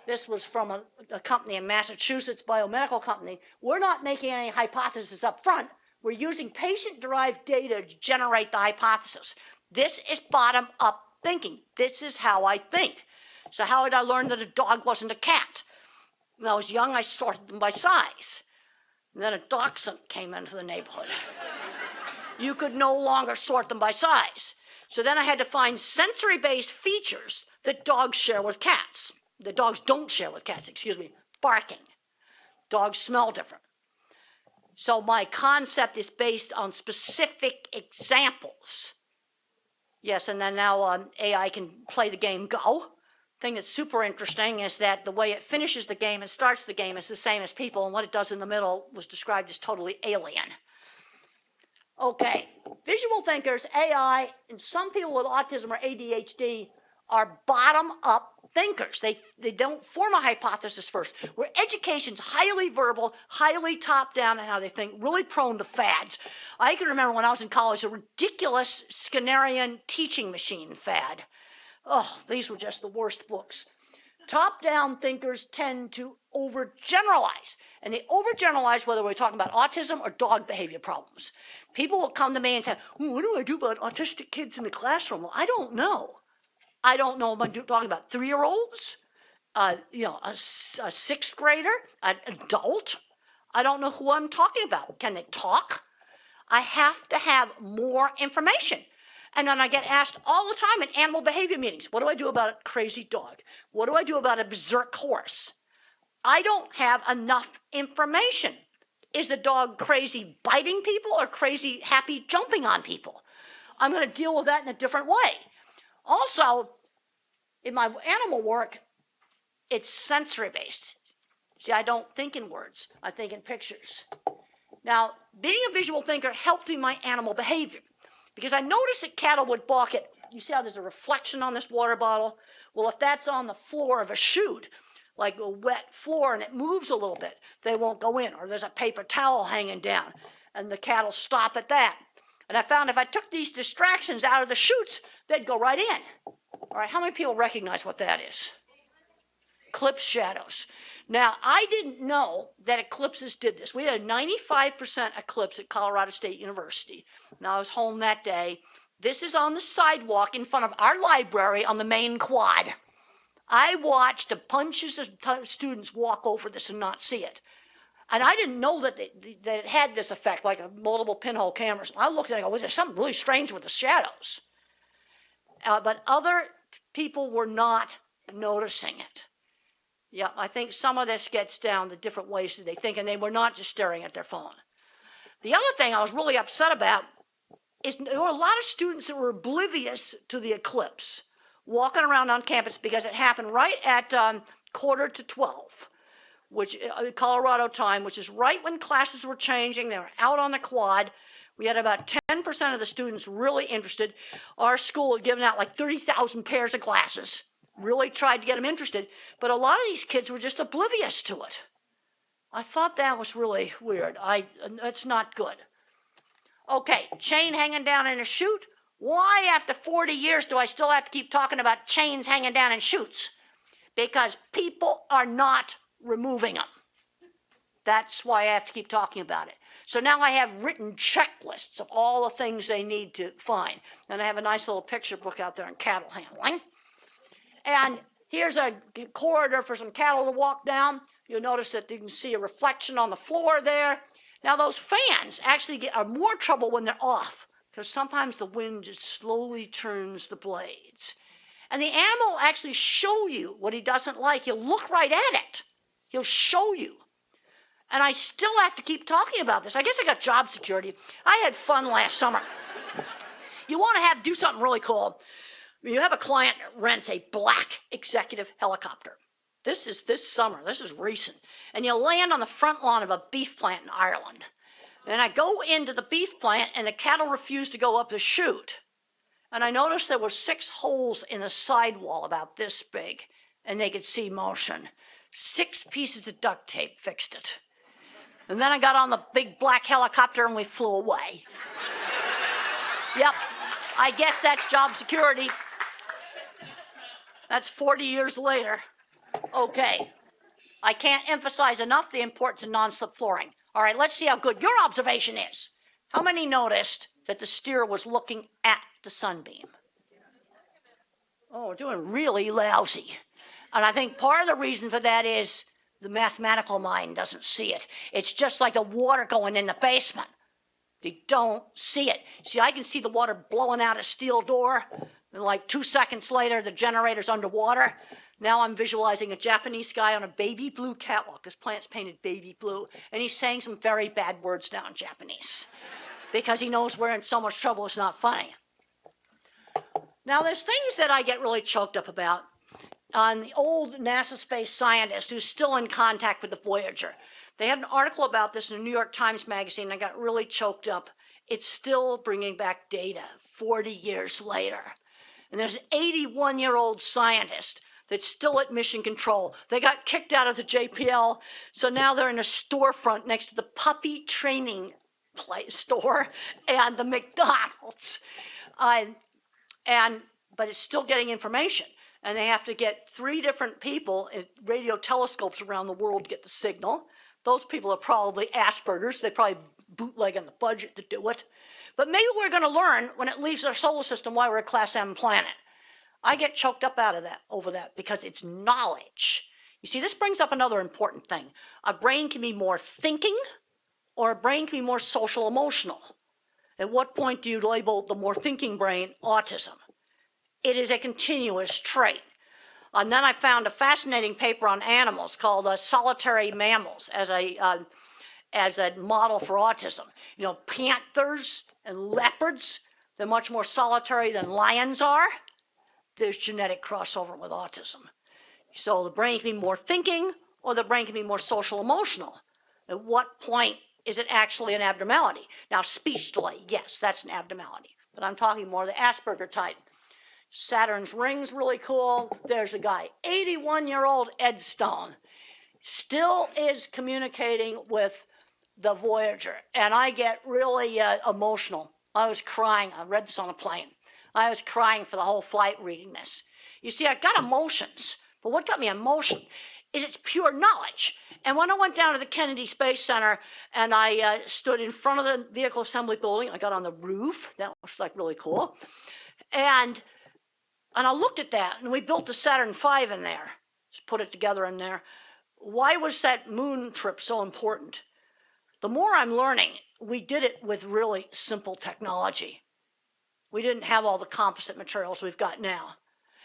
This was from a company in Massachusetts, biomedical company. We're not making any hypothesis up front. We're using patient-derived data to generate the hypothesis. This is bottom-up thinking. This is how I think. So how did I learn that a dog wasn't a cat? When I was young, I sorted them by size. And then a dachshund came into the neighborhood. You could no longer sort them by size. So then I had to find sensory-based features that dogs share with cats. The dogs don't share with cats, barking. Dogs smell different. So my concept is based on specific examples. Yes, and then now AI can play the game Go. Thing that's super interesting is that the way it finishes the game and starts the game is the same as people, and what it does in the middle was described as totally alien. Okay, visual thinkers, AI, and some people with autism or ADHD are bottom-up thinkers. They don't form a hypothesis first. Where education's highly verbal, highly top-down in how they think, really prone to fads. I can remember when I was in college, a ridiculous Skinnerian teaching machine fad. Oh, these were just the worst books. Top-down thinkers tend to overgeneralize. And they overgeneralize whether we're talking about autism or dog behavior problems. People will come to me and say, what do I do about autistic kids in the classroom? Well, I don't know. I don't know if I'm talking about 3-year-olds, a 6th grader, an adult. I don't know who I'm talking about. Can they talk? I have to have more information. And then I get asked all the time in animal behavior meetings, what do I do about a crazy dog? What do I do about a berserk horse? I don't have enough information. Is the dog crazy biting people or crazy happy jumping on people? I'm going to deal with that in a different way. Also, in my animal work, it's sensory-based. See, I don't think in words. I think in pictures. Now, being a visual thinker helped in my animal behavior because I noticed that cattle would balk at, you see how there's a reflection on this water bottle? Well, if that's on the floor of a chute, like a wet floor, and it moves a little bit, they won't go in. Or there's a paper towel hanging down, and the cattle stop at that. And I found if I took these distractions out of the chutes, they'd go right in. All right, how many people recognize what that is? Eclipse shadows. Now, I didn't know that eclipses did this. We had a 95% eclipse at Colorado State University. Now, I was home that day. This is on the sidewalk in front of our library on the main quad. I watched a bunches of students walk over this and not see it. And I didn't know that it had this effect, like a multiple pinhole cameras. I looked at it and I go, well, there's something really strange with the shadows. But other people were not noticing it. Yeah, I think some of this gets down to different ways that they think, and they were not just staring at their phone. The other thing I was really upset about is there were a lot of students that were oblivious to the eclipse, walking around on campus because it happened right at 11:45, which Colorado time, which is right when classes were changing. They were out on the quad. We had about 10% of the students really interested. Our school had given out like 30,000 pairs of glasses. Really tried to get them interested, but a lot of these kids were just oblivious to it. I thought that was really weird. That's not good. Okay, chain hanging down in a chute. Why, after 40 years, do I still have to keep talking about chains hanging down in chutes? Because people are not removing them. That's why I have to keep talking about it. So now I have written checklists of all the things they need to find. And I have a nice little picture book out there on cattle handling. And here's a corridor for some cattle to walk down. You'll notice that you can see a reflection on the floor there. Now those fans actually are more trouble when they're off, because sometimes the wind just slowly turns the blades. And the animal will actually show you what he doesn't like. He'll look right at it. He'll show you. And I still have to keep talking about this. I guess I got job security. I had fun last summer. You want to do something really cool. You have a client that rents a black executive helicopter. This is this summer. This is recent. And you land on the front lawn of a beef plant in Ireland. And I go into the beef plant, and the cattle refuse to go up the chute. And I noticed there were 6 holes in the sidewall about this big, and they could see motion. 6 pieces of duct tape fixed it. And then I got on the big black helicopter, and we flew away. Yep, I guess that's job security. That's 40 years later. Okay, I can't emphasize enough the importance of non-slip flooring. All right, let's see how good your observation is. How many noticed that the steer was looking at the sunbeam? Oh, we're doing really lousy. And I think part of the reason for that is the mathematical mind doesn't see it. It's just like the water going in the basement. They don't see it. See, I can see the water blowing out a steel door, and like 2 seconds later, the generator's underwater. Now I'm visualizing a Japanese guy on a baby blue catwalk. This plant's painted baby blue, and he's saying some very bad words now in Japanese because he knows we're in so much trouble it's not funny. Now, there's things that I get really choked up about. On the old NASA space scientist who's still in contact with the Voyager. They had an article about this in the New York Times Magazine, and I got really choked up. It's still bringing back data 40 years later. And there's an 81-year-old scientist that's still at mission control. They got kicked out of the JPL, so now they're in a storefront next to the puppy training store and the McDonald's. But it's still getting information. And they have to get 3 different people at radio telescopes around the world to get the signal. Those people are probably Asperger's. They probably bootleg on the budget to do it. But maybe we're going to learn when it leaves our solar system why we're a Class M planet. I get choked up over that because it's knowledge. You see, this brings up another important thing. A brain can be more thinking, or a brain can be more social emotional. At what point do you label the more thinking brain autism? It is a continuous trait. And then I found a fascinating paper on animals called Solitary Mammals as a model for autism. You know, panthers and leopards, They're much more solitary than lions are. There's genetic crossover with autism. So the brain can be more thinking, or the brain can be more social emotional. At what point is it actually an abnormality? Now, speech delay, yes, that's an abnormality. But I'm talking more the Asperger type. Saturn's ring's really cool. There's a guy, 81-year-old Ed Stone, still is communicating with the Voyager. And I get really emotional. I was crying. I read this on a plane. I was crying for the whole flight reading this. You see, I've got emotions, but what got me emotion is it's pure knowledge. And when I went down to the Kennedy Space Center and I stood in front of the vehicle assembly building, I got on the roof. That was like really cool. And I looked at that, and we built the Saturn V in there. Just put it together in there. Why was that moon trip so important? The more I'm learning, we did it with really simple technology. We didn't have all the composite materials we've got now.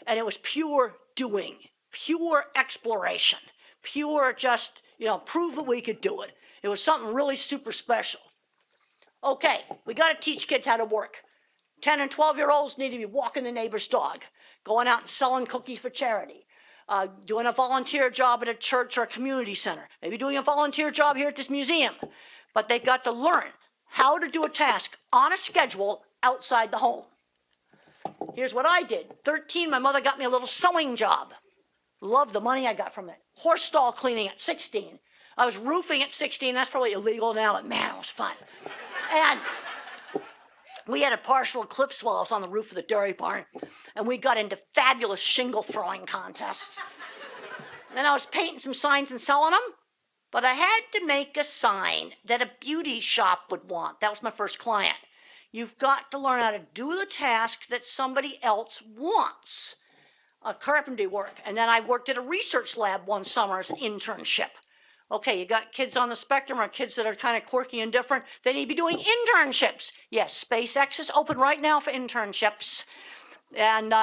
And it was pure doing, pure exploration, pure just, prove that we could do it. It was something really super special. Okay, we got to teach kids how to work. 10 and 12-year-olds need to be walking the neighbor's dog, going out and selling cookies for charity, doing a volunteer job at a church or a community center, maybe doing a volunteer job here at this museum. But they've got to learn how to do a task on a schedule outside the home. Here's what I did. 13, my mother got me a little sewing job. Loved the money I got from it. Horse stall cleaning at 16. I was roofing at 16. That's probably illegal now, but man, it was fun. And we had a partial eclipse while I was on the roof of the dairy barn, and we got into fabulous shingle throwing contests. Then I was painting some signs and selling them, but I had to make a sign that a beauty shop would want. That was my first client. You've got to learn how to do the task that somebody else wants. Carpentry work. And then I worked at a research lab one summer as an internship. Okay, you got kids on the spectrum or kids that are kind of quirky and different. They need to be doing internships. Yes, SpaceX is open right now for internships. And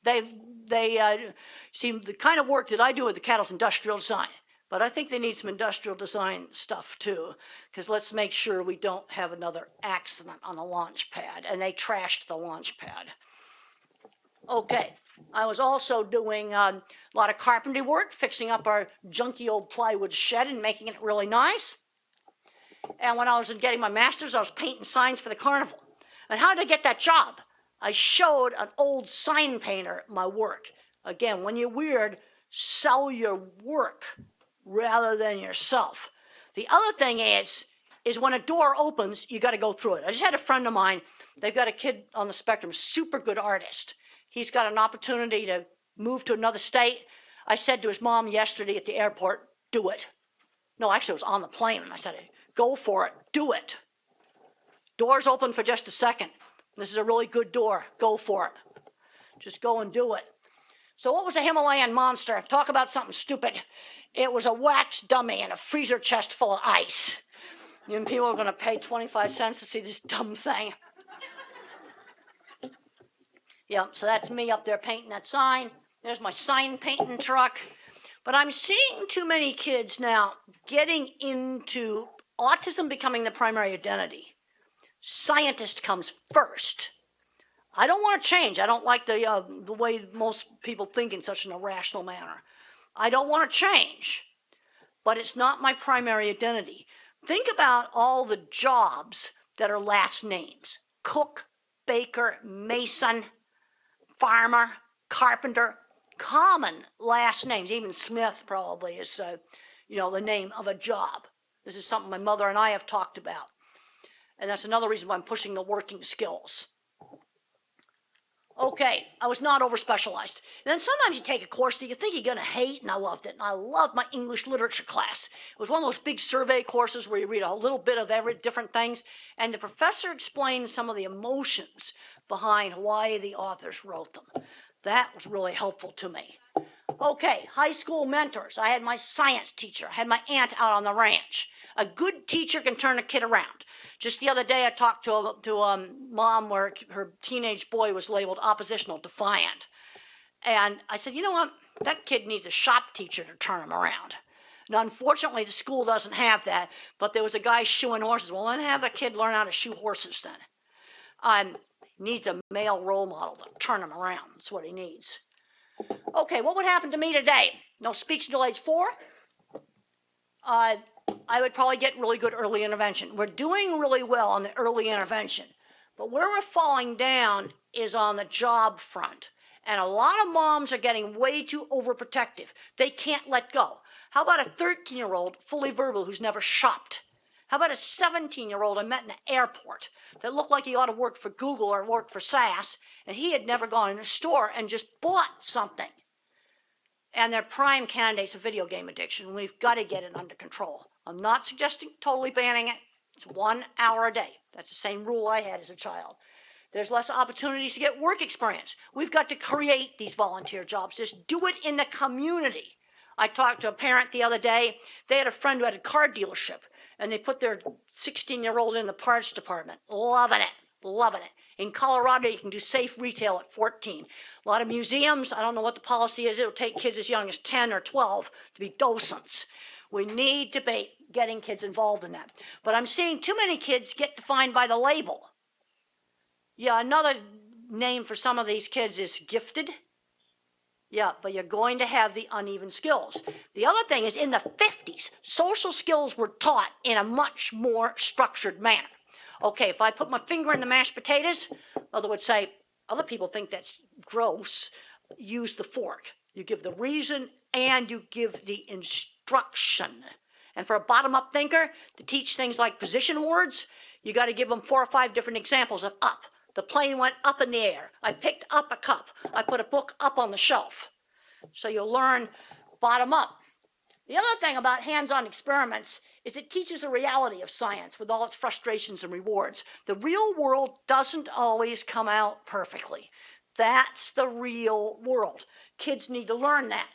they see the kind of work that I do with the cattle's industrial design. But I think they need some industrial design stuff too, because let's make sure we don't have another accident on the launch pad. And they trashed the launch pad. Okay, I was also doing a lot of carpentry work, fixing up our junky old plywood shed and making it really nice. And when I was getting my master's, I was painting signs for the carnival. And how did I get that job? I showed an old sign painter my work. Again, when you're weird, sell your work rather than yourself. The other thing is when a door opens, you got to go through it. I just had a friend of mine, they've got a kid on the spectrum, super good artist. He's got an opportunity to move to another state. I said to his mom yesterday at the airport, do it. No, actually it was on the plane, and I said, go for it, do it. Door's open for just a second. This is a really good door, go for it. Just go and do it. So what was a Himalayan monster? Talk about something stupid. It was a wax dummy in a freezer chest full of ice. And people are going to pay 25 cents to see this dumb thing. Yeah, so that's me up there painting that sign. There's my sign painting truck. But I'm seeing too many kids now getting into autism becoming the primary identity. Scientist comes first. I don't want to change. I don't like the way most people think in such an irrational manner. I don't want to change, but it's not my primary identity. Think about all the jobs that are last names. Cook, baker, mason, farmer, carpenter, common last names. Even Smith probably is, the name of a job. This is something my mother and I have talked about. And that's another reason why I'm pushing the working skills. Okay, I was not over-specialized. And then sometimes you take a course that you think you're going to hate, and I loved it. And I loved my English literature class. It was one of those big survey courses where you read a little bit of every different things, and the professor explained some of the emotions behind why the authors wrote them. That was really helpful to me. Okay, high school mentors. I had my science teacher. I had my aunt out on the ranch. A good teacher can turn a kid around. Just the other day, I talked to a mom where her teenage boy was labeled oppositional defiant. And I said, you know what? That kid needs a shop teacher to turn him around. Now, unfortunately, the school doesn't have that, but there was a guy shoeing horses. Well, then have the kid learn how to shoe horses then. Needs a male role model to turn him around. That's what he needs. Okay, what would happen to me today? No speech until age 4? I would probably get really good early intervention. We're doing really well on the early intervention. But where we're falling down is on the job front. And a lot of moms are getting way too overprotective. They can't let go. How about a 13-year-old fully verbal who's never shopped? How about a 17-year-old I met in the airport that looked like he ought to work for Google or work for SAS, and he had never gone in a store and just bought something? And they're prime candidates of video game addiction. We've got to get it under control. I'm not suggesting totally banning it. It's 1 hour a day. That's the same rule I had as a child. There's less opportunities to get work experience. We've got to create these volunteer jobs. Just do it in the community. I talked to a parent the other day. They had a friend who had a car dealership, and they put their 16-year-old in the parts department. Loving it, loving it. In Colorado, you can do safe retail at 14. A lot of museums, I don't know what the policy is. It'll take kids as young as 10 or 12 to be docents. We need to be getting kids involved in that. But I'm seeing too many kids get defined by the label. Yeah, another name for some of these kids is gifted. Yeah, but you're going to have the uneven skills. The other thing is, in the 50s, social skills were taught in a much more structured manner. Okay, if I put my finger in the mashed potatoes, others would say, other people think that's gross, use the fork. You give the reason and you give the instruction. And for a bottom-up thinker, to teach things like position words, you got to give them 4 or 5 different examples of up. The plane went up in the air. I picked up a cup. I put a book up on the shelf. So you'll learn bottom up. The other thing about hands-on experiments is it teaches the reality of science with all its frustrations and rewards. The real world doesn't always come out perfectly. That's the real world. Kids need to learn that.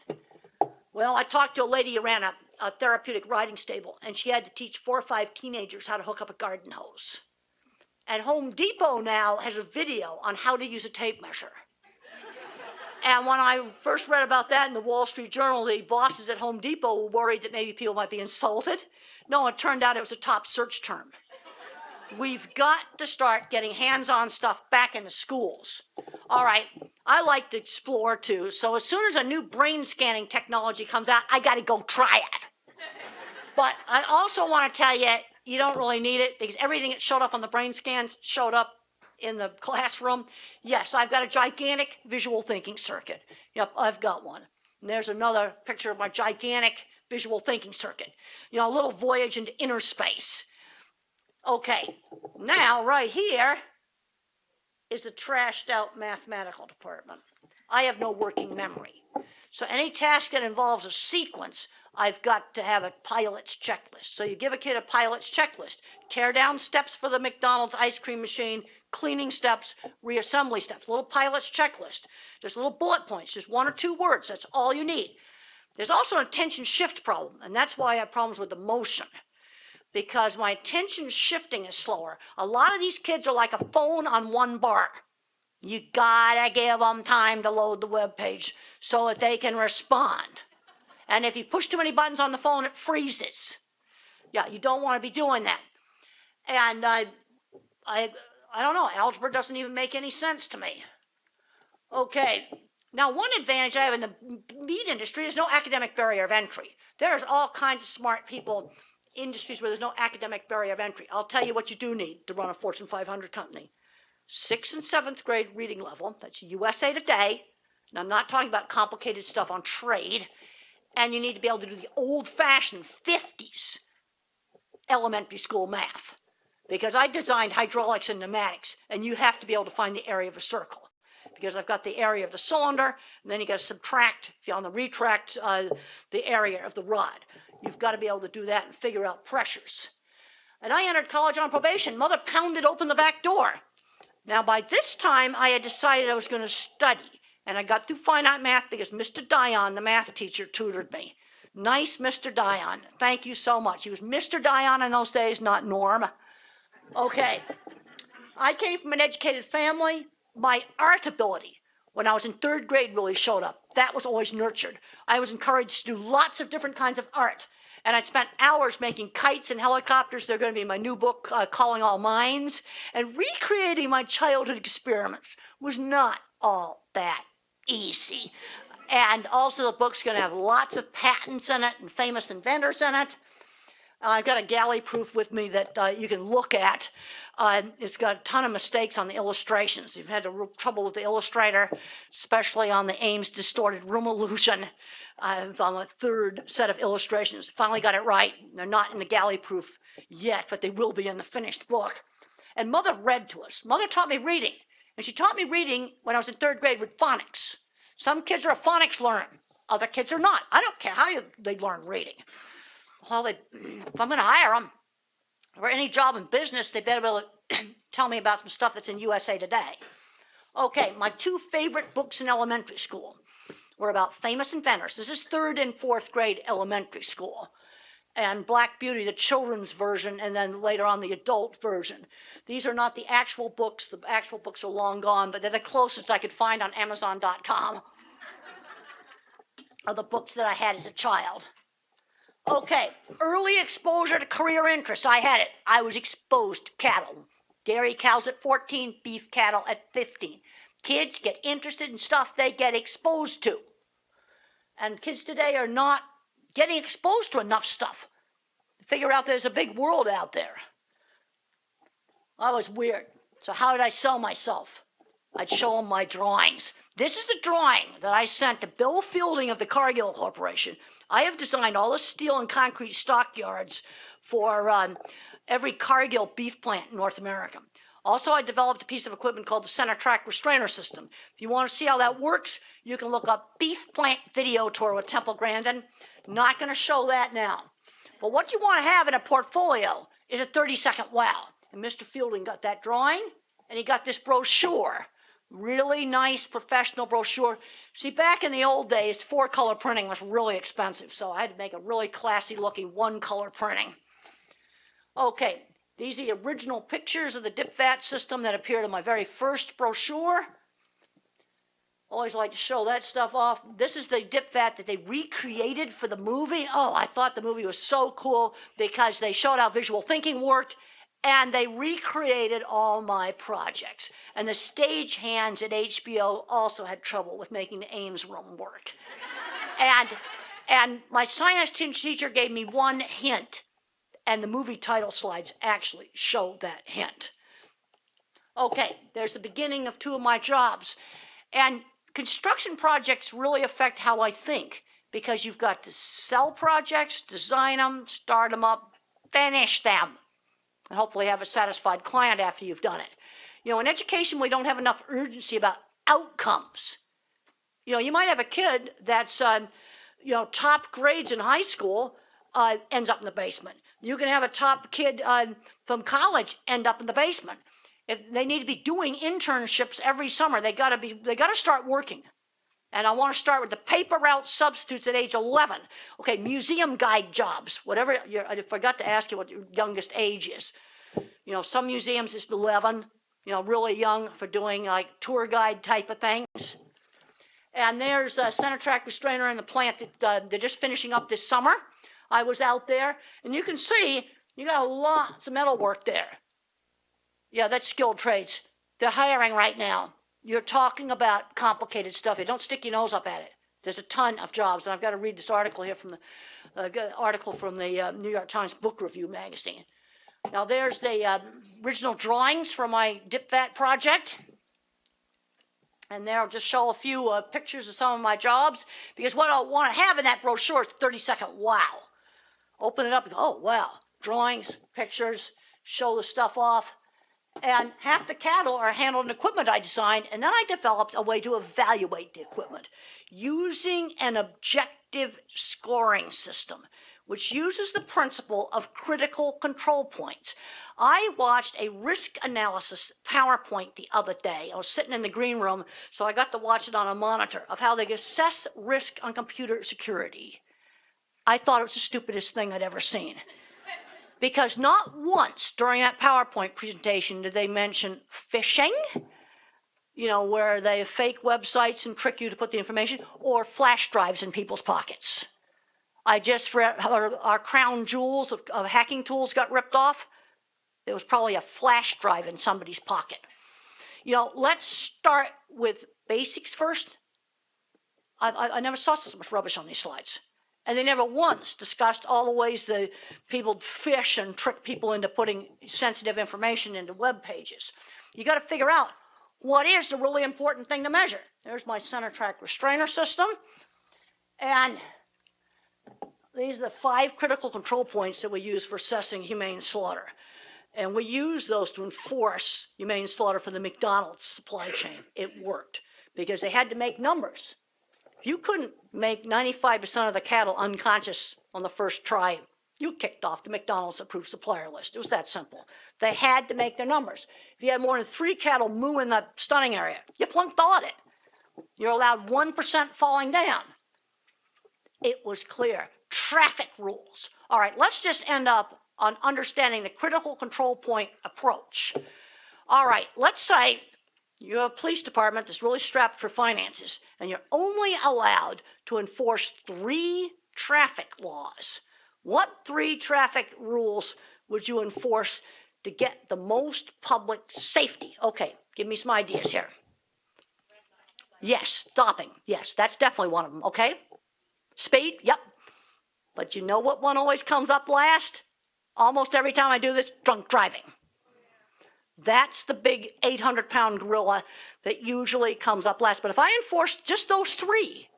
Well, I talked to a lady who ran a therapeutic riding stable, and she had to teach 4 or 5 teenagers how to hook up a garden hose. And Home Depot now has a video on how to use a tape measure. And when I first read about that in the Wall Street Journal, the bosses at Home Depot were worried that maybe people might be insulted. No, it turned out it was a top search term. We've got to start getting hands-on stuff back in the schools. All right, I like to explore too, so as soon as a new brain scanning technology comes out, I got to go try it. But I also want to tell you, you don't really need it because everything that showed up on the brain scans showed up in the classroom. Yes, I've got a gigantic visual thinking circuit. Yep, I've got one. And there's another picture of my gigantic visual thinking circuit. You know, a little voyage into inner space. Okay, now right here is the trashed out mathematical department. I have no working memory. So any task that involves a sequence, I've got to have a pilot's checklist. So you give a kid a pilot's checklist. Tear down steps for the McDonald's ice cream machine, cleaning steps, reassembly steps. Little pilot's checklist. Just little bullet points, just 1 or 2 words. That's all you need. There's also an attention shift problem, and that's why I have problems with the motion. Because my attention shifting is slower. A lot of these kids are like a phone on 1 bar. You gotta give them time to load the web page so that they can respond. And if you push too many buttons on the phone, it freezes. Yeah, you don't want to be doing that. And I don't know, algebra doesn't even make any sense to me. Okay, now one advantage I have in the meat industry is no academic barrier of entry. There's all kinds of smart people, industries where there's no academic barrier of entry. I'll tell you what you do need to run a Fortune 500 company. 6th and 7th grade reading level, that's USA Today, and I'm not talking about complicated stuff on trade, and you need to be able to do the old-fashioned 50s elementary school math, because I designed hydraulics and pneumatics, and you have to be able to find the area of a circle, because I've got the area of the cylinder, and then you got to subtract, if you're on the retract, the area of the rod. You've got to be able to do that and figure out pressures. And I entered college on probation. Mother pounded open the back door. Now, by this time, I had decided I was going to study, and I got through finite math because Mr. Dion, the math teacher, tutored me. Nice Mr. Dion. Thank you so much. He was Mr. Dion in those days, not Norm. Okay. I came from an educated family. My art ability, when I was in 3rd grade, really showed up. That was always nurtured. I was encouraged to do lots of different kinds of art. And I spent hours making kites and helicopters. They're going to be in my new book, Calling All Minds. And recreating my childhood experiments was not all that easy. And also the book's going to have lots of patents in it and famous inventors in it. I've got a galley proof with me that you can look at. It's got a ton of mistakes on the illustrations. You've had real trouble with the illustrator, especially on the Ames distorted room illusion on the third set of illustrations. Finally got it right. They're not in the galley proof yet, but they will be in the finished book. And Mother read to us. Mother taught me reading. And she taught me reading when I was in third grade with phonics. Some kids are a phonics learner. Other kids are not. I don't care how they learn reading. Well, if I'm going to hire them for any job in business, they better be able to tell me about some stuff that's in USA Today. Okay, my two favorite books in elementary school were about famous inventors. This is third and fourth grade elementary school. And Black Beauty, the children's version, and then later on the adult version. These are not the actual books. The actual books are long gone, but they're the closest I could find on Amazon.com of the books that I had as a child. Okay, early exposure to career interests. I had it. I was exposed to cattle. Dairy cows at 14, beef cattle at 15. Kids get interested in stuff they get exposed to. And kids today are not getting exposed to enough stuff to figure out there's a big world out there. I was weird. So how did I sell myself? I'd show them my drawings. This is the drawing that I sent to Bill Fielding of the Cargill Corporation. I have designed all the steel and concrete stockyards for every Cargill beef plant in North America. Also, I developed a piece of equipment called the center track restrainer system. If you want to see how that works, you can look up beef plant video tour with Temple Grandin. Not going to show that now. But what you want to have in a portfolio is a 30-second wow. And Mr. Fielding got that drawing, and he got this brochure. Really nice professional brochure. See, back in the old days, 4-color printing was really expensive, so I had to make a really classy looking 1-color printing. Okay, these are the original pictures of the dip vat system that appeared in my very first brochure. Always like to show that stuff off. This is the dip vat that they recreated for the movie. Oh, I thought the movie was so cool because they showed how visual thinking worked. And they recreated all my projects. And the stage hands at HBO also had trouble with making the Ames room work. and my science teacher gave me one hint, and the movie title slides actually show that hint. Okay, there's the beginning of 2 of my jobs. And construction projects really affect how I think, because you've got to sell projects, design them, start them up, finish them, and hopefully have a satisfied client after you've done it. You know, in education, we don't have enough urgency about outcomes. You know, you might have a kid that's, top grades in high school, ends up in the basement. You can have a top kid from college end up in the basement. If they need to be doing internships every summer, they got to start working. And I want to start with the paper route substitutes at age 11. Okay, museum guide jobs, whatever. I forgot to ask you what your youngest age is. You know, some museums is 11, really young for doing like tour guide type of things. And there's a center track restrainer in the plant that they're just finishing up this summer. I was out there, and you can see you got lots of metal work there. Yeah, that's skilled trades. They're hiring right now. You're talking about complicated stuff. You don't stick your nose up at it. There's a ton of jobs, and I've got to read this article here from the New York Times Book Review magazine. Now there's the original drawings for my dip vat project, and there I'll just show a few pictures of some of my jobs, because what I want to have in that brochure is 30-second wow. Open it up and go, oh wow, drawings, pictures, show the stuff off. And half the cattle are handled in equipment I designed, and then I developed a way to evaluate the equipment using an objective scoring system, which uses the principle of critical control points. I watched a risk analysis PowerPoint the other day. I was sitting in the green room, so I got to watch it on a monitor of how they assess risk on computer security. I thought it was the stupidest thing I'd ever seen. Because not once during that PowerPoint presentation did they mention phishing, where they fake websites and trick you to put the information, or flash drives in people's pockets. I just read our crown jewels of hacking tools got ripped off. There was probably a flash drive in somebody's pocket. You know, let's start with basics first. I never saw so much rubbish on these slides. And they never once discussed all the ways that people phish and trick people into putting sensitive information into web pages. You got to figure out what is the really important thing to measure. There's my center track restrainer system. And these are the 5 critical control points that we use for assessing humane slaughter. And we use those to enforce humane slaughter for the McDonald's supply chain. It worked because they had to make numbers. If you couldn't make 95% of the cattle unconscious on the first try, you kicked off the McDonald's approved supplier list. It was that simple. They had to make their numbers. If you had more than 3 cattle moo in the stunning area, you flunked the audit. You're allowed 1% falling down. It was clear. Traffic rules. All right, let's just end up on understanding the critical control point approach. All right, let's say you have a police department that's really strapped for finances, and you're only allowed to enforce 3 traffic laws. What 3 traffic rules would you enforce to get the most public safety? Okay, give me some ideas here. Yes, stopping. Yes, that's definitely one of them. Okay. Speed, yep. But you know what one always comes up last? Almost every time I do this, drunk driving. That's the big 800-pound gorilla that usually comes up last. But if I enforce just those 3,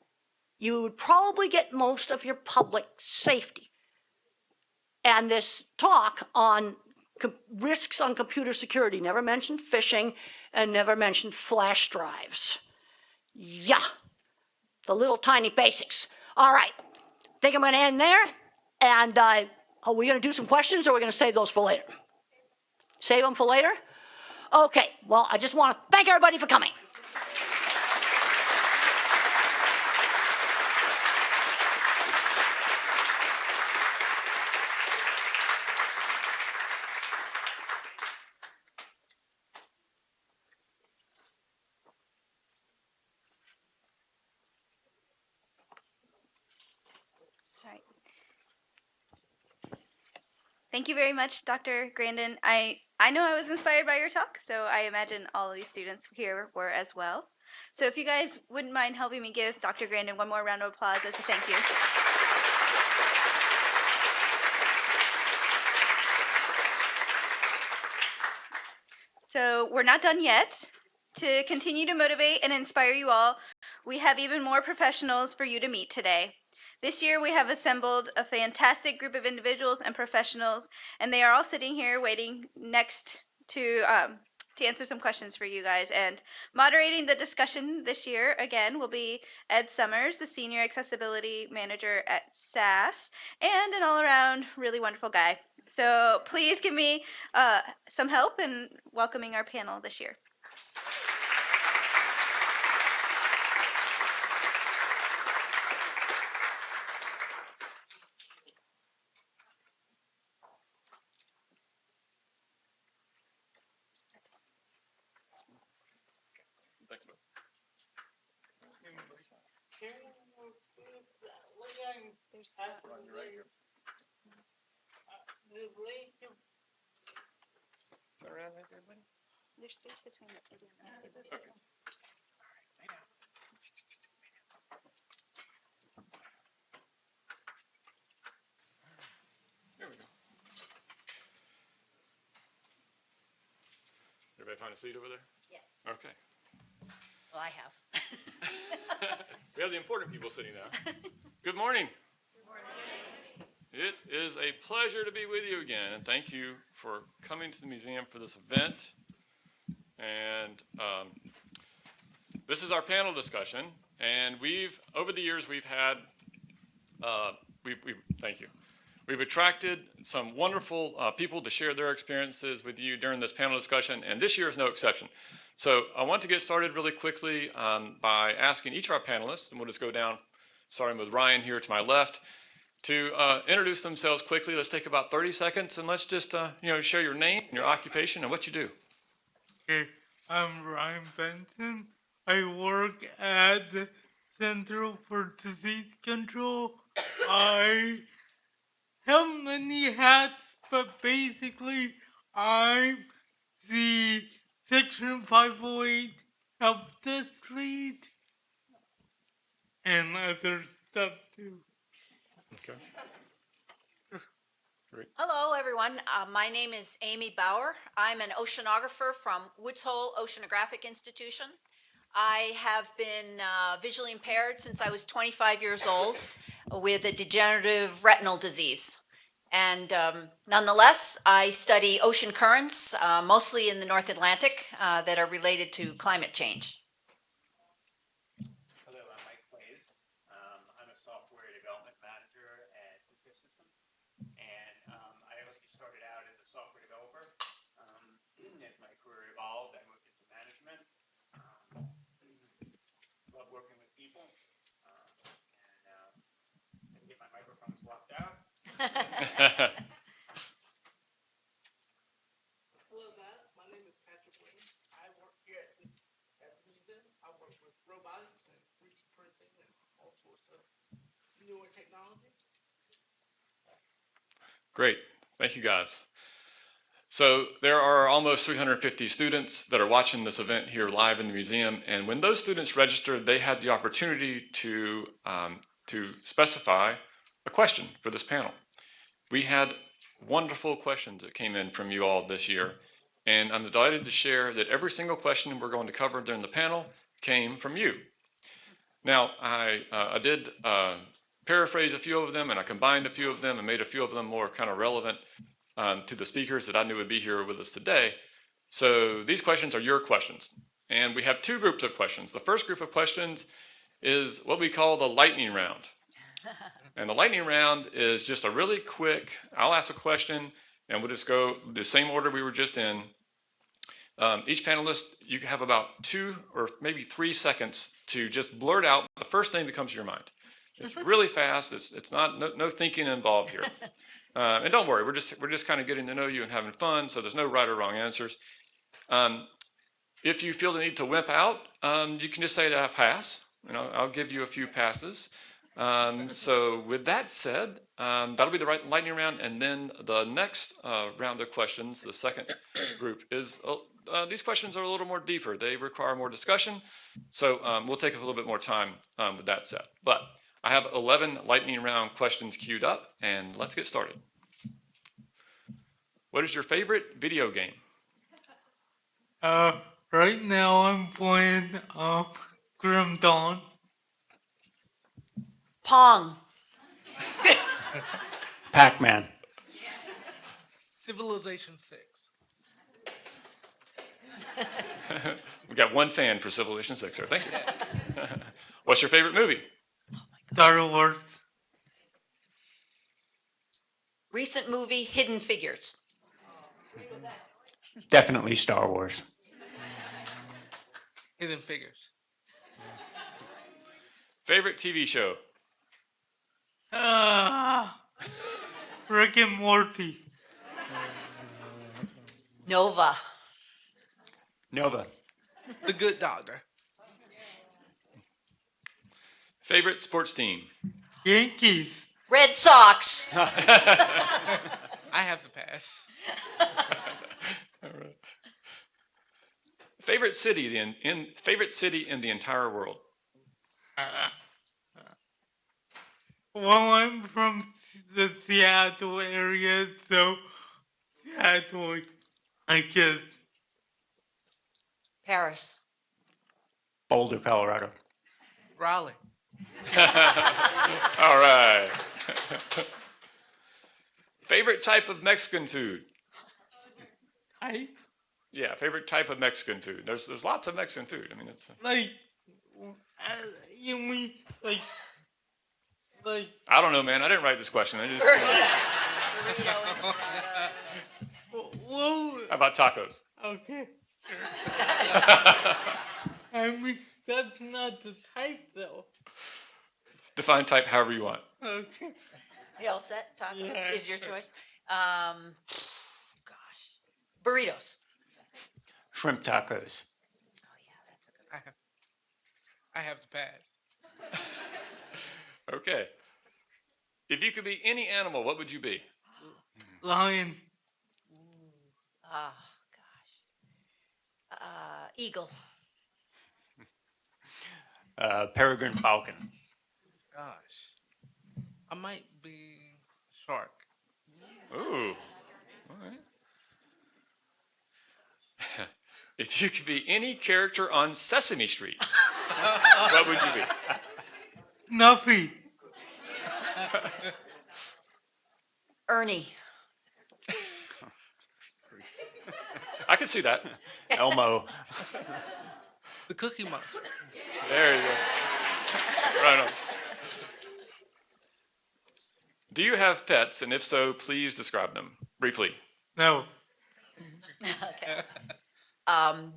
you would probably get most of your public safety. And this talk on risks on computer security never mentioned phishing and never mentioned flash drives. Yeah, the little tiny basics. All right, I think I'm going to end there. And are we going to do some questions, or are we going to save those for later? Save them for later? Okay, well, I just want to thank everybody for coming. All right. Thank you very much, Dr. Grandin. I know I was inspired by your talk, so I imagine all of these students here were as well. So if you guys wouldn't mind helping me give Dr. Grandin one more round of applause as a thank you. So we're not done yet. To continue to motivate and inspire you all, we have even more professionals for you to meet today. This year we have assembled a fantastic group of individuals and professionals, and they are all sitting here waiting next to answer some questions for you guys. And moderating the discussion this year, again, will be Ed Summers, the Senior Accessibility Manager at SAS, and an all-around really wonderful guy. So please give me some help in welcoming our panel this year. There's space between the video and the okay. There we go. Everybody find a seat over there? Yes. Okay. Well, I have. We have the important people sitting now. Good morning. Good morning. It is a pleasure to be with you again, and thank you for coming to the museum for this event. And this is our panel discussion, and over the years, we've had, thank you. We've attracted some wonderful people to share their experiences with you during this panel discussion, and this year is no exception. So I want to get started really quickly by asking each of our panelists, and we'll just go down, starting with Ryan here to my left, to introduce themselves quickly. Let's take about 30 seconds, and let's just share your name, your occupation, and what you do. Okay, I'm Ryan Benson. I work at the Center for Disease Control I have many hats, but basically I'm the Section 508 help desk lead and other stuff too. Okay. Great. Hello, everyone. My name is Amy Bauer. I'm an oceanographer from Woods Hole Oceanographic Institution. I have been visually impaired since I was 25 years old with a degenerative retinal disease. And nonetheless, I study ocean currents, mostly in the North Atlantic, that are related to climate change. Hello, I'm Mike Claes. I'm a software development manager at Cisco, and I obviously started out as a software developer. As my career evolved, I moved into management. Love working with people, and I can get my microphone swapped out. Hello guys, my name is Patrick Williams. I work here at the museum. I work with robotics and 3D printing and all sorts of newer technology. Great. Thank you, guys. So there are almost 350 students that are watching this event here live in the museum. And when those students registered, they had the opportunity to specify a question for this panel. We had wonderful questions that came in from you all this year. And I'm delighted to share that every single question we're going to cover during the panel came from you. Now, I did paraphrase a few of them, and I combined a few of them and made a few of them more kind of relevant to the speakers that I knew would be here with us today. So these questions are your questions. And we have two groups of questions. The first group of questions is what we call the lightning round. And the lightning round is just a really quick, I'll ask a question, and we'll just go the same order we were just in. Each panelist, you have about 2 or maybe 3 seconds to just blurt out the first thing that comes to your mind. It's really fast. It's not no thinking involved here. And don't worry, we're just kind of getting to know you and having fun. So there's no right or wrong answers. If you feel the need to wimp out, you can just say that I pass. I'll give you a few passes. So with that said, that'll be the lightning round, and then the next round of questions, the second group, is these questions are a little more deeper. They require more discussion, so we'll take a little bit more time with that set. But I have 11 lightning round questions queued up, and let's get started. What is your favorite video game? Right now I'm playing Grim Dawn. Pong. Pac-Man. Civilization 6. We got one fan for Civilization 6 here. Thank you. What's your favorite movie? Star Wars. Recent movie, Hidden Figures. Definitely Star Wars. Hidden Figures. Favorite TV show? Rick and Morty. Nova. Nova. The Good Doctor. Favorite sports team? Yankees. Red Sox. I have to pass. All right. Favorite city in the entire world? Well, I'm from the Seattle area, so Seattle, I guess. Paris. Boulder, Colorado. Raleigh. All right. Favorite type of Mexican food? Type? Yeah, favorite type of Mexican food. There's lots of Mexican food. I mean, it's. Like, you mean, like, I don't know, man. I didn't write this question. I just. Burrito. whoa, How about tacos? okay. I mean, that's not the type, though. Define type however you want. Okay. You all set? Tacos Yeah, is your sure. choice. Gosh. Burritos. Shrimp tacos. Oh, yeah, that's a good one. I have to pass. Okay. If you could be any animal, what would you be? Lion. Oh, gosh. Eagle. Peregrine falcon. Gosh. I might be shark. Ooh. All right. If you could be any character on Sesame Street, what would you be? Nuffy. Ernie. I can see that. Elmo. The Cookie Monster. There you go. Right on. Do you have pets? And if so, please describe them briefly. No. Okay.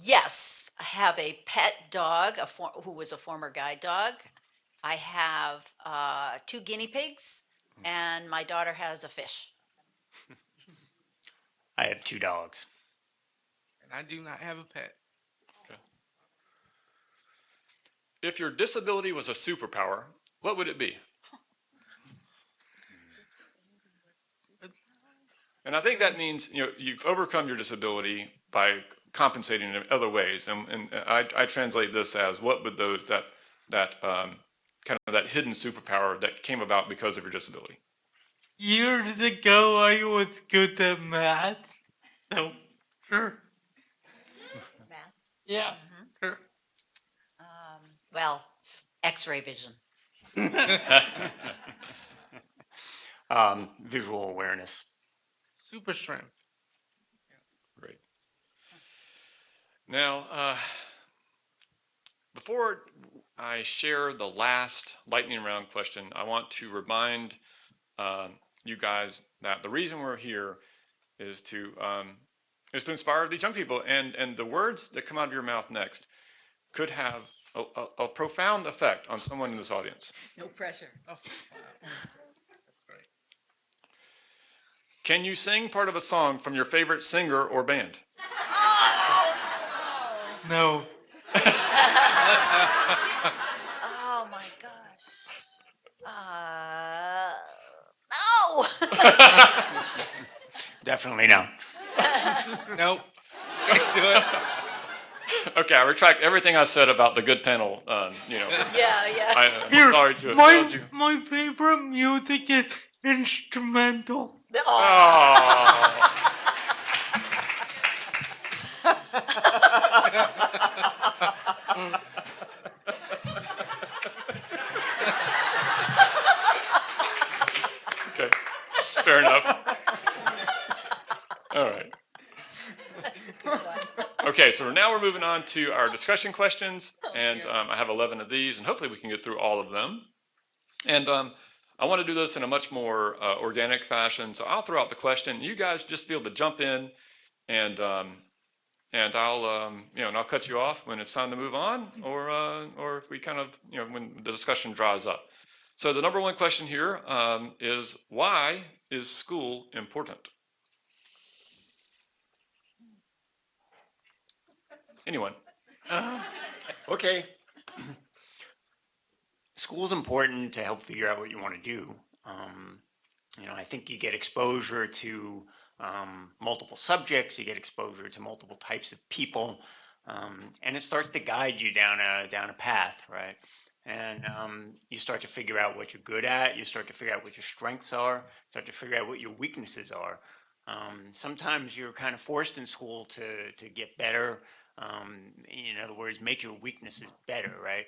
Yes, I have a pet dog who was a former guide dog. I have 2 guinea pigs, and my daughter has a fish. I have 2 dogs. And I do not have a pet. Okay. If your disability was a superpower, what would it be? And I think that means you've overcome your disability by compensating in other ways. And I translate this as what would that kind of that hidden superpower that came about because of your disability? Years ago, I was good at math. So, sure. Math? Yeah, sure. Well, X-ray vision. Visual awareness. Super strength. Great. Now, before I share the last lightning round question, I want to remind you guys that the reason we're here is to inspire these young people, and the words that come out of your mouth next could have a profound effect on someone in this audience. No pressure. Oh, wow. That's great. Can you sing part of a song from your favorite singer or band? No. Oh my gosh. No. Definitely no. Nope. Can't do it. Okay, I retract everything I said about the good panel. Yeah. I'm Here, sorry to have failed you. my favorite music is instrumental. Oh. Okay, fair enough. All right. Okay, so now we're moving on to our discussion questions, and I have 11 of these, and hopefully we can get through all of them. And I want to do this in a much more organic fashion, so I'll throw out the question. You guys just be able to jump in, and I'll and I'll cut you off when it's time to move on, or if we kind of when the discussion dries up. So the number one question here is, why is school important? Anyone? Okay. School's important to help figure out what you want to do. I think you get exposure to multiple subjects, you get exposure to multiple types of people, and it starts to guide you down a path, right? And you start to figure out what you're good at, you start to figure out what your strengths are, start to figure out what your weaknesses are. Sometimes you're kind of forced in school to get better. In other words, make your weaknesses better, right?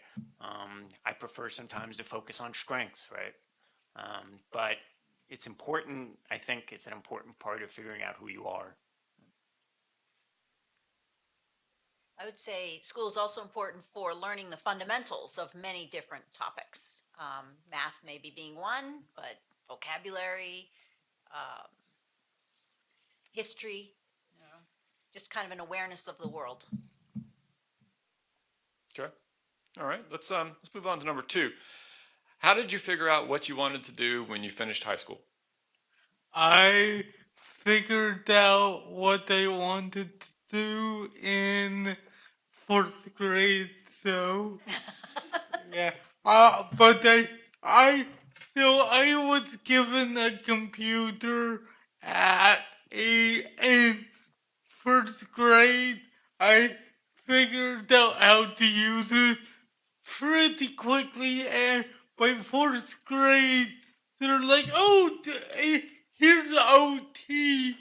I prefer sometimes to focus on strengths, right? But it's important. I think it's an important part of figuring out who you are. I would say school is also important for learning the fundamentals of many different topics. Math maybe being one, but vocabulary, history, just kind of an awareness of the world. Okay. All right. Let's move on to number 2. How did you figure out what you wanted to do when you finished high school? I figured out what I wanted to do in 4th grade, so yeah. But I So I was given a computer in first grade. I figured out how to use it pretty quickly, and by fourth grade, they're like, "Oh, here's the OT.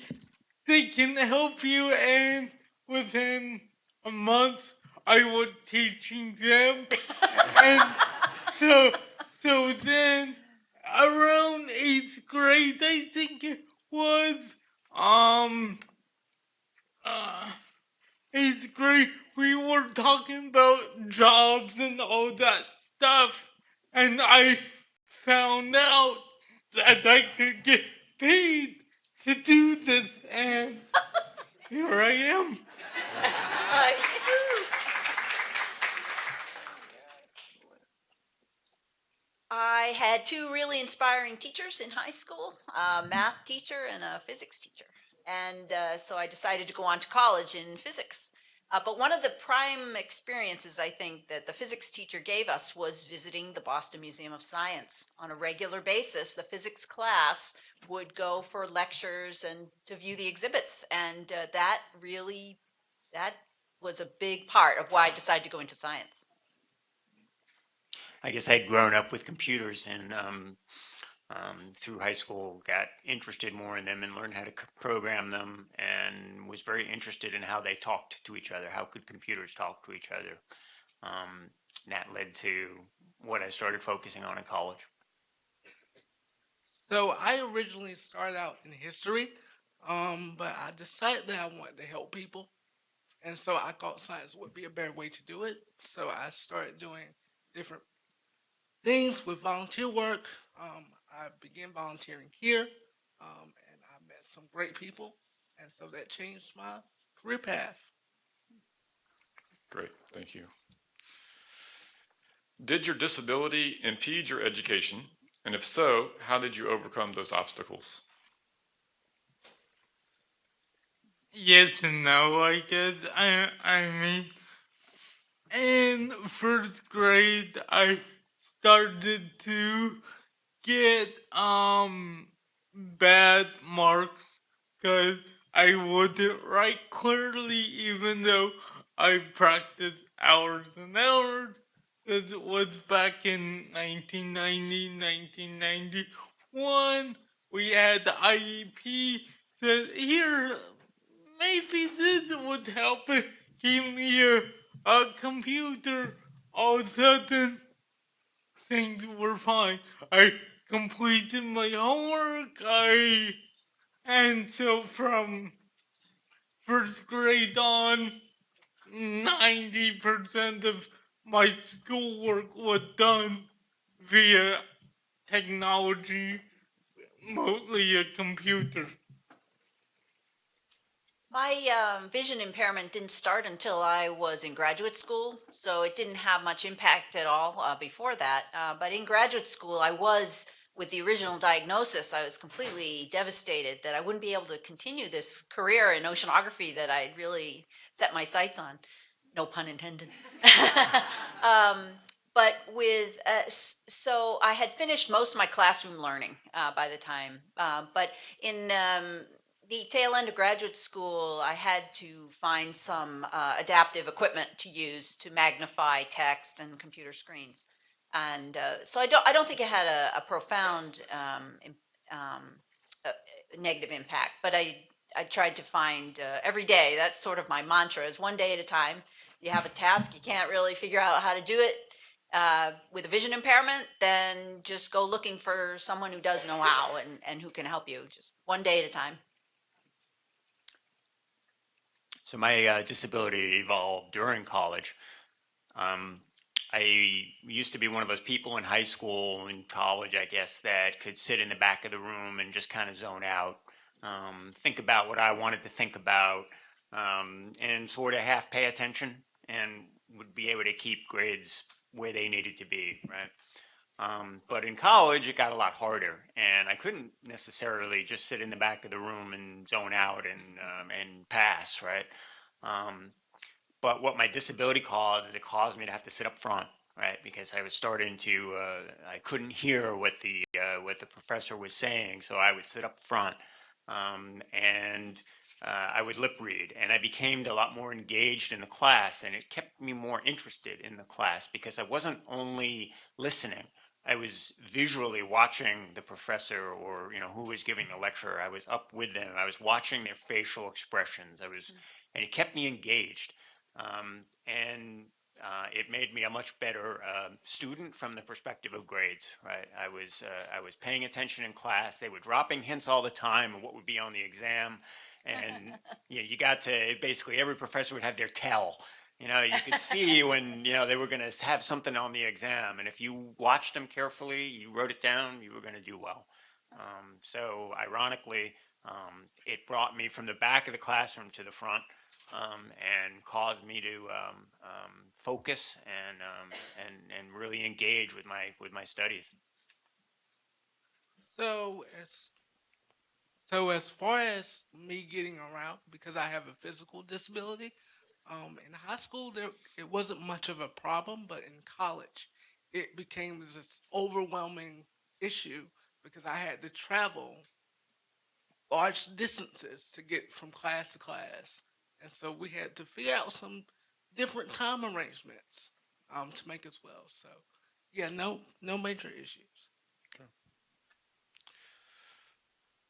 They can help you." And within a month, I was teaching them, and so then around eighth grade, I think it was, um, uh, eighth grade, we were talking about jobs and all that stuff, and I found out that I could get paid to do this, and here I am. I had two really inspiring teachers in high school, a math teacher and a physics teacher. And so I decided to go on to college in physics. But one of the prime experiences I think that the physics teacher gave us was visiting the Boston Museum of Science. On a regular basis, the physics class would go for lectures and to view the exhibits. And that was a big part of why I decided to go into science. I guess I'd grown up with computers and through high school got interested more in them and learned how to program them, and was very interested in how they talked to each other. How could computers talk to each other? That led to what I started focusing on in college. So I originally started out in history, but I decided that I wanted to help people. And so I thought science would be a better way to do it. So I started doing different things with volunteer work. I began volunteering here, and I met some great people. And so that changed my career path. Great, thank you. Did your disability impede your education? And if so, how did you overcome those obstacles? Yes and no, I guess. I mean, in first grade, I started to get bad marks because I wouldn't write clearly, even though I practiced hours and hours. This was back in 1990, 1991. We had the IEP said, "Here, maybe this would help it. Give me a computer." All of a sudden, things were fine. I completed my homework. And so from first grade on, 90% of my schoolwork was done via technology, mostly a computer. My vision impairment didn't start until I was in graduate school, so it didn't have much impact at all before that. But in graduate school, I was, with the original diagnosis, I was completely devastated that I wouldn't be able to continue this career in oceanography that I'd really set my sights on. No pun intended. But so I had finished most of my classroom learning by the time, but in the tail end of graduate school, I had to find some adaptive equipment to use to magnify text and computer screens. And so I don't think it had a profound negative impact, but I tried to find every day. That's sort of my mantra: is one day at a time. You have a task, you can't really figure out how to do it with a vision impairment, then just go looking for someone who does know how and who can help you, just one day at a time. So my disability evolved during college. I used to be one of those people in high school and college, I guess, that could sit in the back of the room and just kind of zone out, think about what I wanted to think about, and sort of half pay attention, and would be able to keep grades where they needed to be, right? But in college, it got a lot harder, and I couldn't necessarily just sit in the back of the room and zone out and pass, right? But what my disability caused is it caused me to have to sit up front, right? Because I was starting to, I couldn't hear what the professor was saying, so I would sit up front, and I would lip read, and I became a lot more engaged in the class, and it kept me more interested in the class because I wasn't only listening. I was visually watching the professor, or who was giving the lecture. I was up with them. I was watching their facial expressions. And it kept me engaged, and it made me a much better student from the perspective of grades. Right, I was paying attention in class. They were dropping hints all the time of what would be on the exam, and you got to basically every professor would have their tell. You could see when they were going to have something on the exam, and if you watched them carefully, you wrote it down, you were going to do well. So ironically, it brought me from the back of the classroom to the front, and caused me to focus and really engage with my studies. So as far as me getting around, because I have a physical disability, in high school it wasn't much of a problem, but in college it became this overwhelming issue because I had to travel large distances to get from class to class, and so we had to figure out some different time arrangements to make as well. So yeah, no major issues.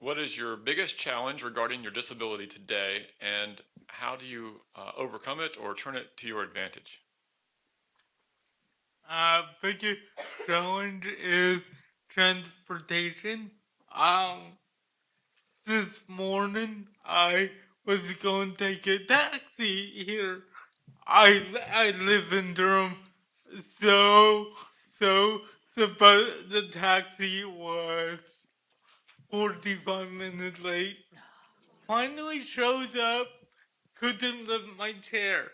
What is your biggest challenge regarding your disability today, and how do you overcome it or turn it to your advantage? Biggest challenge is transportation. This morning I was going to take a taxi here. I live in Durham, so the taxi was 45 minutes late. Finally shows up, couldn't lift my chair.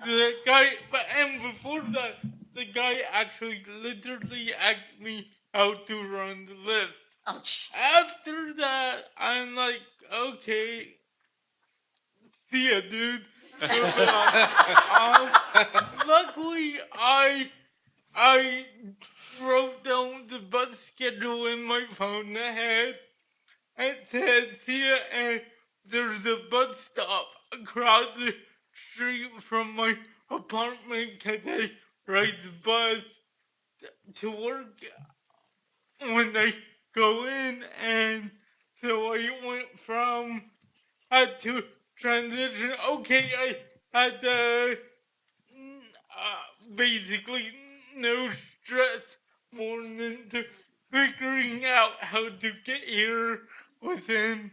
The guy, and before that, the guy actually literally asked me how to run the lift. Ouch. After that, I'm like, okay, see ya, dude. Luckily, I wrote down the bus schedule in my phone ahead. It said, see ya, and there's a bus stop across the street from my apartment because I ride the bus to work when I go in, and so I went from, had to transition, okay, I had basically no stress more than to figuring out how to get here within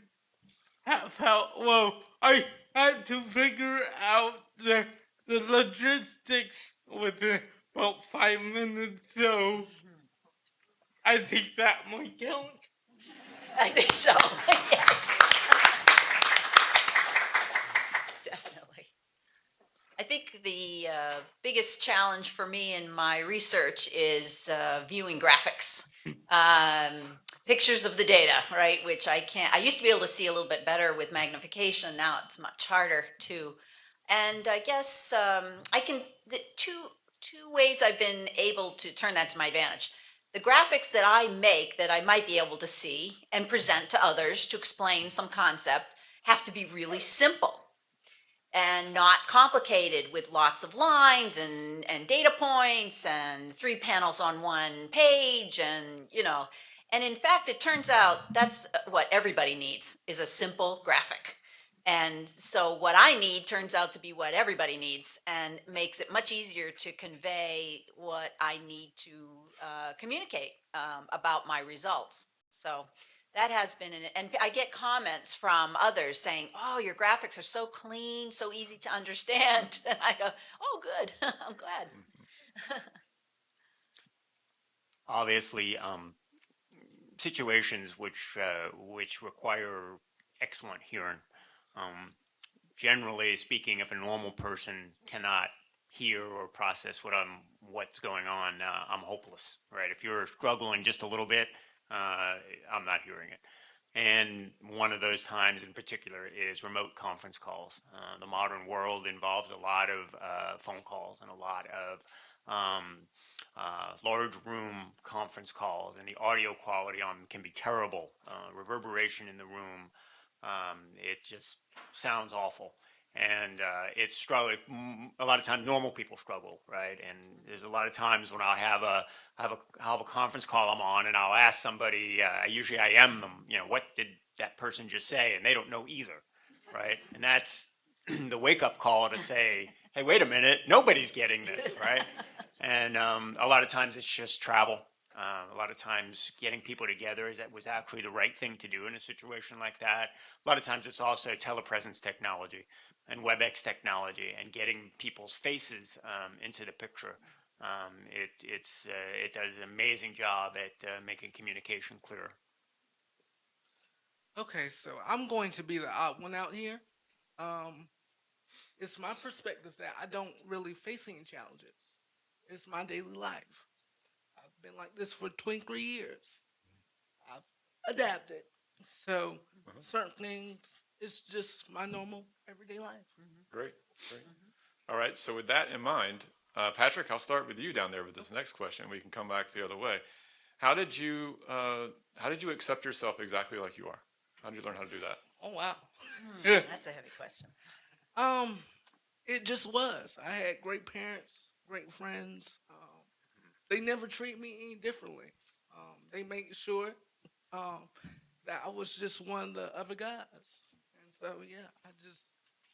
half hour. Well, I had to figure out the logistics within about 5 minutes, so I think that might count. I think so. Yes. Definitely. I think the biggest challenge for me in my research is viewing graphics, pictures of the data, right? Which I can't. I used to be able to see a little bit better with magnification. Now it's much harder to. And I guess I can. The two ways I've been able to turn that to my advantage. The graphics that I make that I might be able to see and present to others to explain some concept have to be really simple and not complicated with lots of lines and data points and 3 panels on one page, and and in fact it turns out that's what everybody needs, is a simple graphic. And so what I need turns out to be what everybody needs, and makes it much easier to convey what I need to communicate about my results. So that has been and I get comments from others saying, oh, your graphics are so clean, so easy to understand. And I go, oh, good. I'm glad. Obviously, situations which require excellent hearing. Generally speaking, if a normal person cannot hear or process what's going on, I'm hopeless, right? If you're struggling just a little bit, I'm not hearing it. And one of those times in particular is remote conference calls. The modern world involves a lot of phone calls and a lot of large room conference calls, and the audio quality on them can be terrible. Reverberation in the room, it just sounds awful. And it's struggle. A lot of times, normal people struggle, right? And there's a lot of times when I'll have a conference call I'm on, and I'll ask somebody. Usually, I am them. What did that person just say? And they don't know either, right? And that's the wake-up call to say, hey, wait a minute, nobody's getting this, right? And a lot of times it's just travel. A lot of times getting people together was actually the right thing to do in a situation like that. A lot of times it's also telepresence technology and WebEx technology and getting people's faces into the picture. It does an amazing job at making communication clearer. Okay, so I'm going to be the odd one out here. It's my perspective that I don't really face any challenges. It's my daily life. I've been like this for 23 years. I've adapted. So certain things, it's just my normal everyday life. Great, great. All right, so with that in mind, Patrick, I'll start with you down there with this next question. We can come back the other way. How did you accept yourself exactly like you are? How did you learn how to do that? Oh wow. That's a heavy question. It just was. I had great parents, great friends. They never treat me any differently. They make sure that I was just one of the other guys. And so yeah,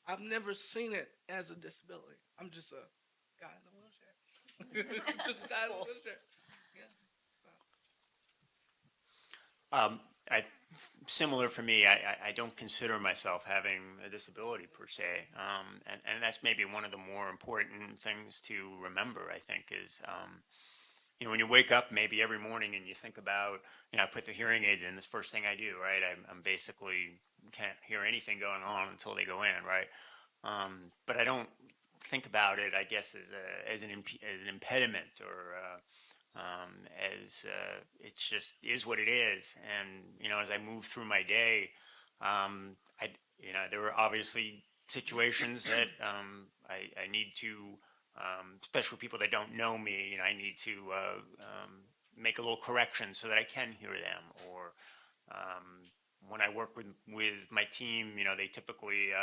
I've never seen it as a disability. I'm just a guy in a wheelchair. Just a guy in a wheelchair. Yeah. Similar for me, I don't consider myself having a disability per se, and that's maybe one of the more important things to remember. I think is when you wake up maybe every morning and you think about I put the hearing aids in. This first thing I do, right? I'm basically can't hear anything going on until they go in, right? But I don't think about it, I guess, as an impediment or it just is what it is. And as I move through my day, there were obviously situations that I need to, especially people that don't know me, I need to make a little correction so that I can hear them. Or when I work with my team, they typically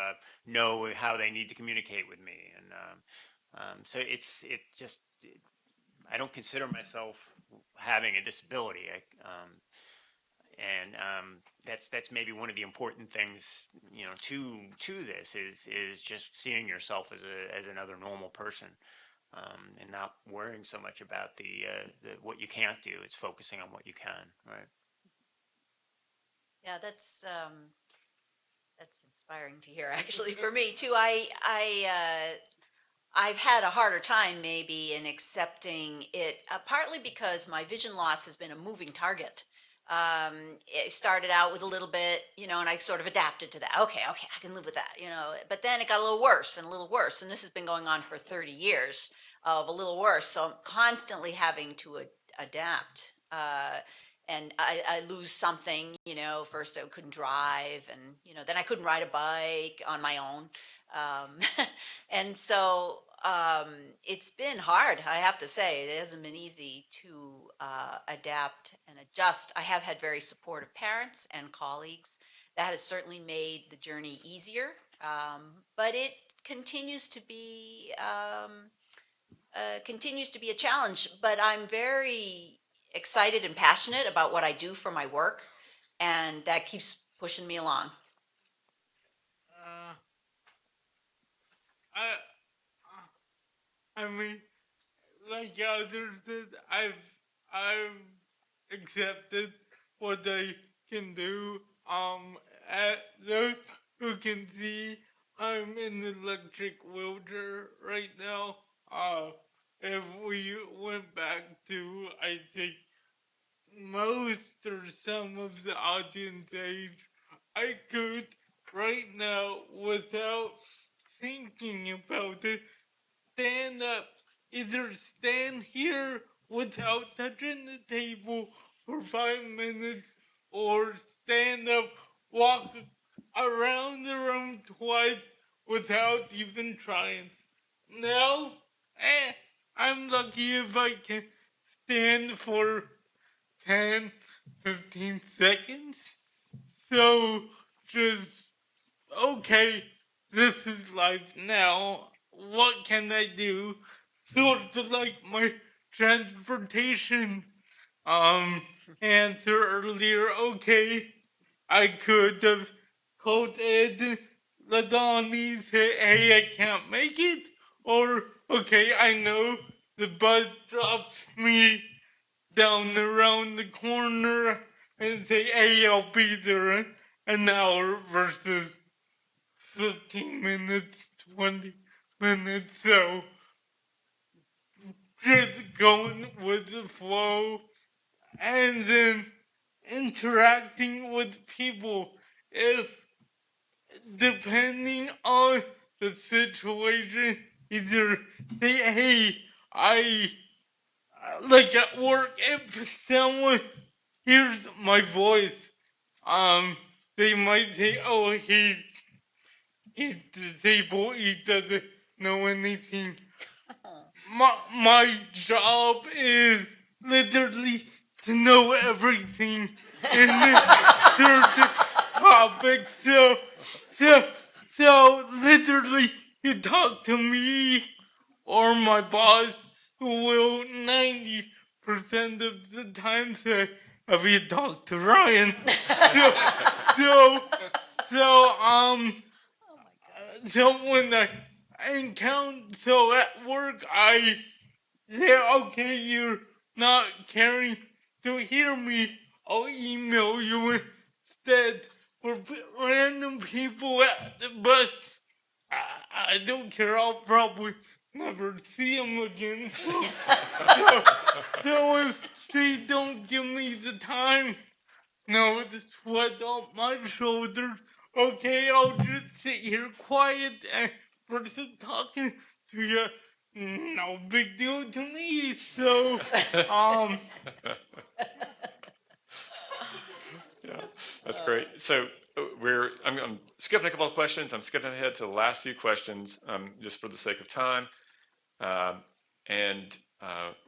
know how they need to communicate with me, and so I don't consider myself having a disability, and that's maybe one of the important things, to this is just seeing yourself as another normal person, and not worrying so much about the what you can't do. It's focusing on what you can, right? Yeah, that's inspiring to hear. Actually, for me too, I've had a harder time maybe in accepting it, partly because my vision loss has been a moving target. It started out with a little bit, and I sort of adapted to that. Okay, I can live with that, But then it got a little worse and a little worse, and this has been going on for 30 years of a little worse. So I'm constantly having to adapt. And I lose something, first I couldn't drive, and, then I couldn't ride a bike on my own. And so it's been hard, I have to say. It hasn't been easy to adapt and adjust. I have had very supportive parents and colleagues. That has certainly made the journey easier, but it continues to be a challenge. But I'm very excited and passionate about what I do for my work, and that keeps pushing me along. I mean, like others said, I've accepted what I can do. At those who can see, I'm in an electric wheelchair right now. If we went back to, I think, most or some of the audience age, I could right now, without thinking about it, stand up, either stand here without touching the table for 5 minutes, or stand up, walk around the room twice without even trying. Now, I'm lucky if I can stand for 10, 15 seconds. So just, okay, this is life now. What can I do? Sort of like my transportation answer earlier. Okay, I could have called Ed Ladani, say, hey, I can't make it. Or, okay, I know the bus drops me down around the corner and say, hey, I'll be there in an hour versus 15 minutes, 20 minutes. So just going with the flow and then interacting with people. If depending on the situation, either say, hey, I like at work, if someone hears my voice, they might say, oh, he's disabled, he doesn't know anything. My job is literally to know everything in this certain topic. So literally, you talk to me or my boss, who will 90% of the time say, have you talked to Ryan? so, so, so when I encounter, so at work, I say, okay, you're not caring to hear me, I'll email you instead. For random people at the bus, I don't care, I'll probably never see them again. So if they don't give me the time, no, the sweat off my shoulders. Okay, I'll just sit here quiet and person talking to you. No big deal to me. So, Yeah, that's great. So I'm skipping a couple of questions. I'm skipping ahead to the last few questions just for the sake of time. And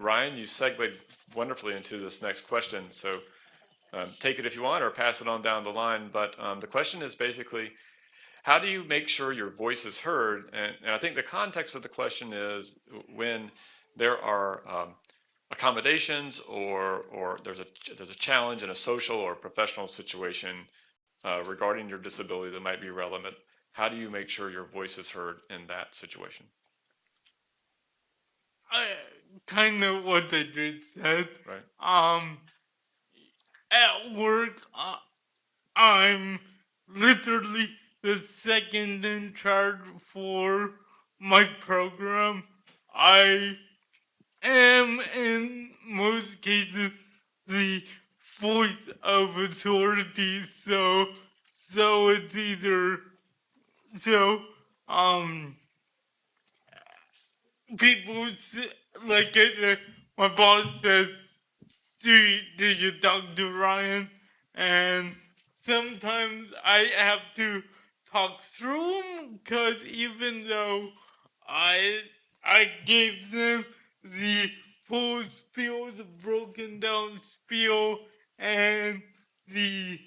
Ryan, you segued wonderfully into this next question. So take it if you want or pass it on down the line. But the question is basically, how do you make sure your voice is heard? And I think the context of the question is when there are accommodations or there's a challenge in a social or professional situation regarding your disability that might be relevant. How do you make sure your voice is heard in that situation? kind of what I just said. Right. At work, I'm literally the second in charge for my program. I am in most cases the voice of authority, so it's either um people like my boss says, do you talk to Ryan? And sometimes I have to talk through them because even though I gave them the full spiel, the broken down spiel, and the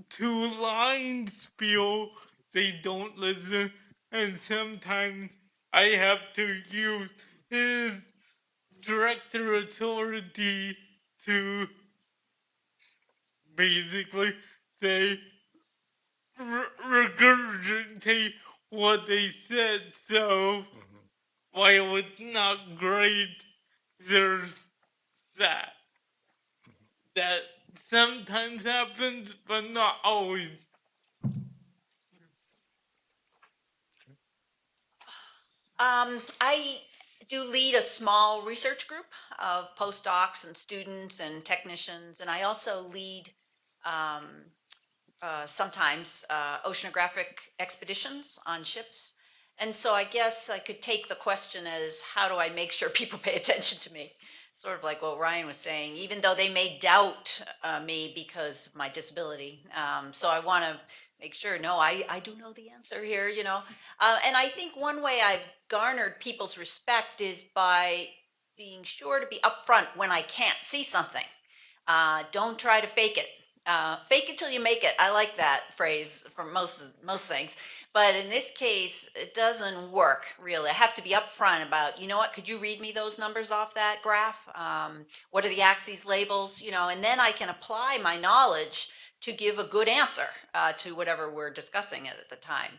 2-line spiel, they don't listen, and sometimes I have to use his director authority to basically say, regurgitate what they said. So while it's not great, there's that. That sometimes happens, but not always. I do lead a small research group of postdocs and students and technicians, and I also lead sometimes oceanographic expeditions on ships. And so I guess I could take the question as, how do I make sure people pay attention to me? Sort of like what Ryan was saying, even though they may doubt me because of my disability. So I want to make sure, no, I do know the answer here, And I think one way I've garnered people's respect is by being sure to be upfront when I can't see something. Don't try to fake it. Fake it till you make it. I like that phrase for most things, but in this case, it doesn't work really. I have to be upfront about, you know what? Could you read me those numbers off that graph? What are the axes labels? You know, and then I can apply my knowledge to give a good answer to whatever we're discussing at the time.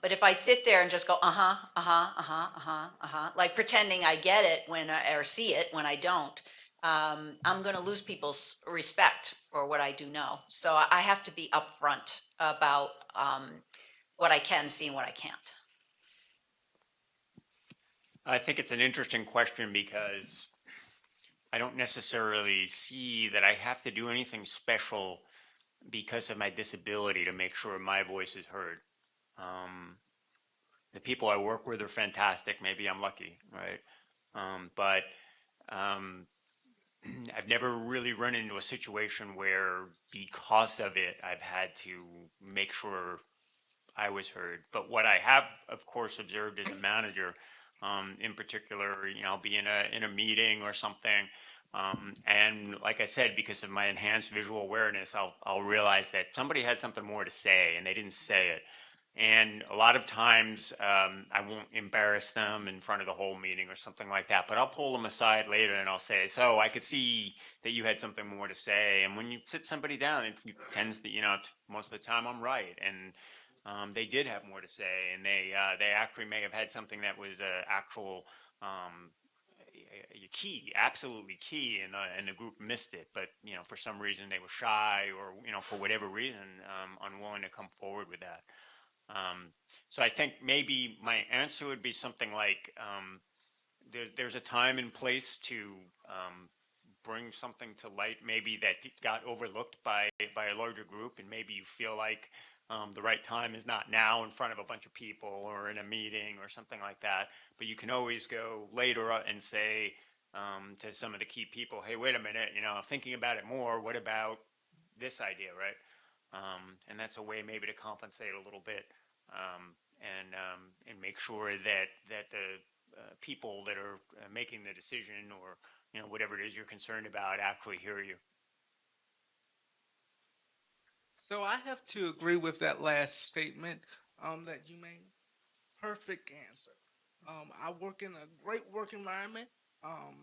But if I sit there and just go, like pretending I get it or see it when I don't, I'm going to lose people's respect for what I do know. So I have to be upfront about what I can see and what I can't. I think it's an interesting question because I don't necessarily see that I have to do anything special because of my disability to make sure my voice is heard. The people I work with are fantastic. Maybe I'm lucky, right? But I've never really run into a situation where because of it, I've had to make sure I was heard. But what I have, of course, observed as a manager, in particular, you know, I'll be in a meeting or something, and like I said, because of my enhanced visual awareness, I'll realize that somebody had something more to say and they didn't say it. And a lot of times, I won't embarrass them in front of the whole meeting or something like that, but I'll pull them aside later and I'll say, so I could see that you had something more to say. And when you sit somebody down, it tends to, you know, most of the time I'm right. And they did have more to say, and they actually may have had something that was actual key, absolutely key, and the group missed it. But you know, for some reason they were shy, or you know, for whatever reason, unwilling to come forward with that. So I think maybe my answer would be something like, there's a time and place to bring something to light, maybe that got overlooked by a larger group, and maybe you feel like the right time is not now in front of a bunch of people or in a meeting or something like that. But you can always go later and say to some of the key people, hey, wait a minute, you know, thinking about it more, what about this idea, right? And that's a way maybe to compensate a little bit, and make sure that the people that are making the decision, or you know, whatever it is you're concerned about, actually hear you. So I have to agree with that last statement that you made. Perfect answer. I work in a great work environment.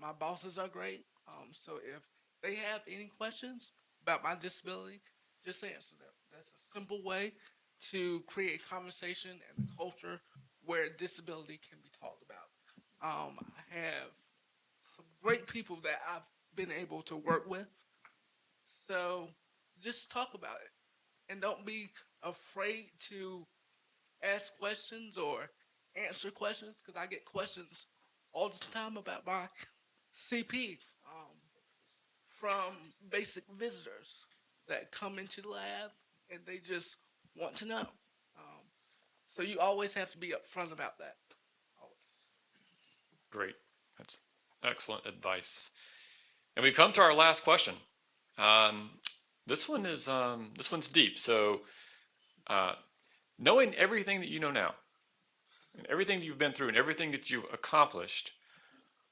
My bosses are great. So if they have any questions about my disability, just answer them. That's a simple way to create a conversation and a culture where disability can be talked about. I have some great people that I've been able to work with. So just talk about it and don't be afraid to ask questions or answer questions, because I get questions all the time about my CP from basic visitors that come into the lab and they just want to know. So you always have to be upfront about that. Always. Great. That's excellent advice. And we've come to our last question. This one's deep. So, knowing everything that you know now, and everything that you've been through, and everything that you've accomplished,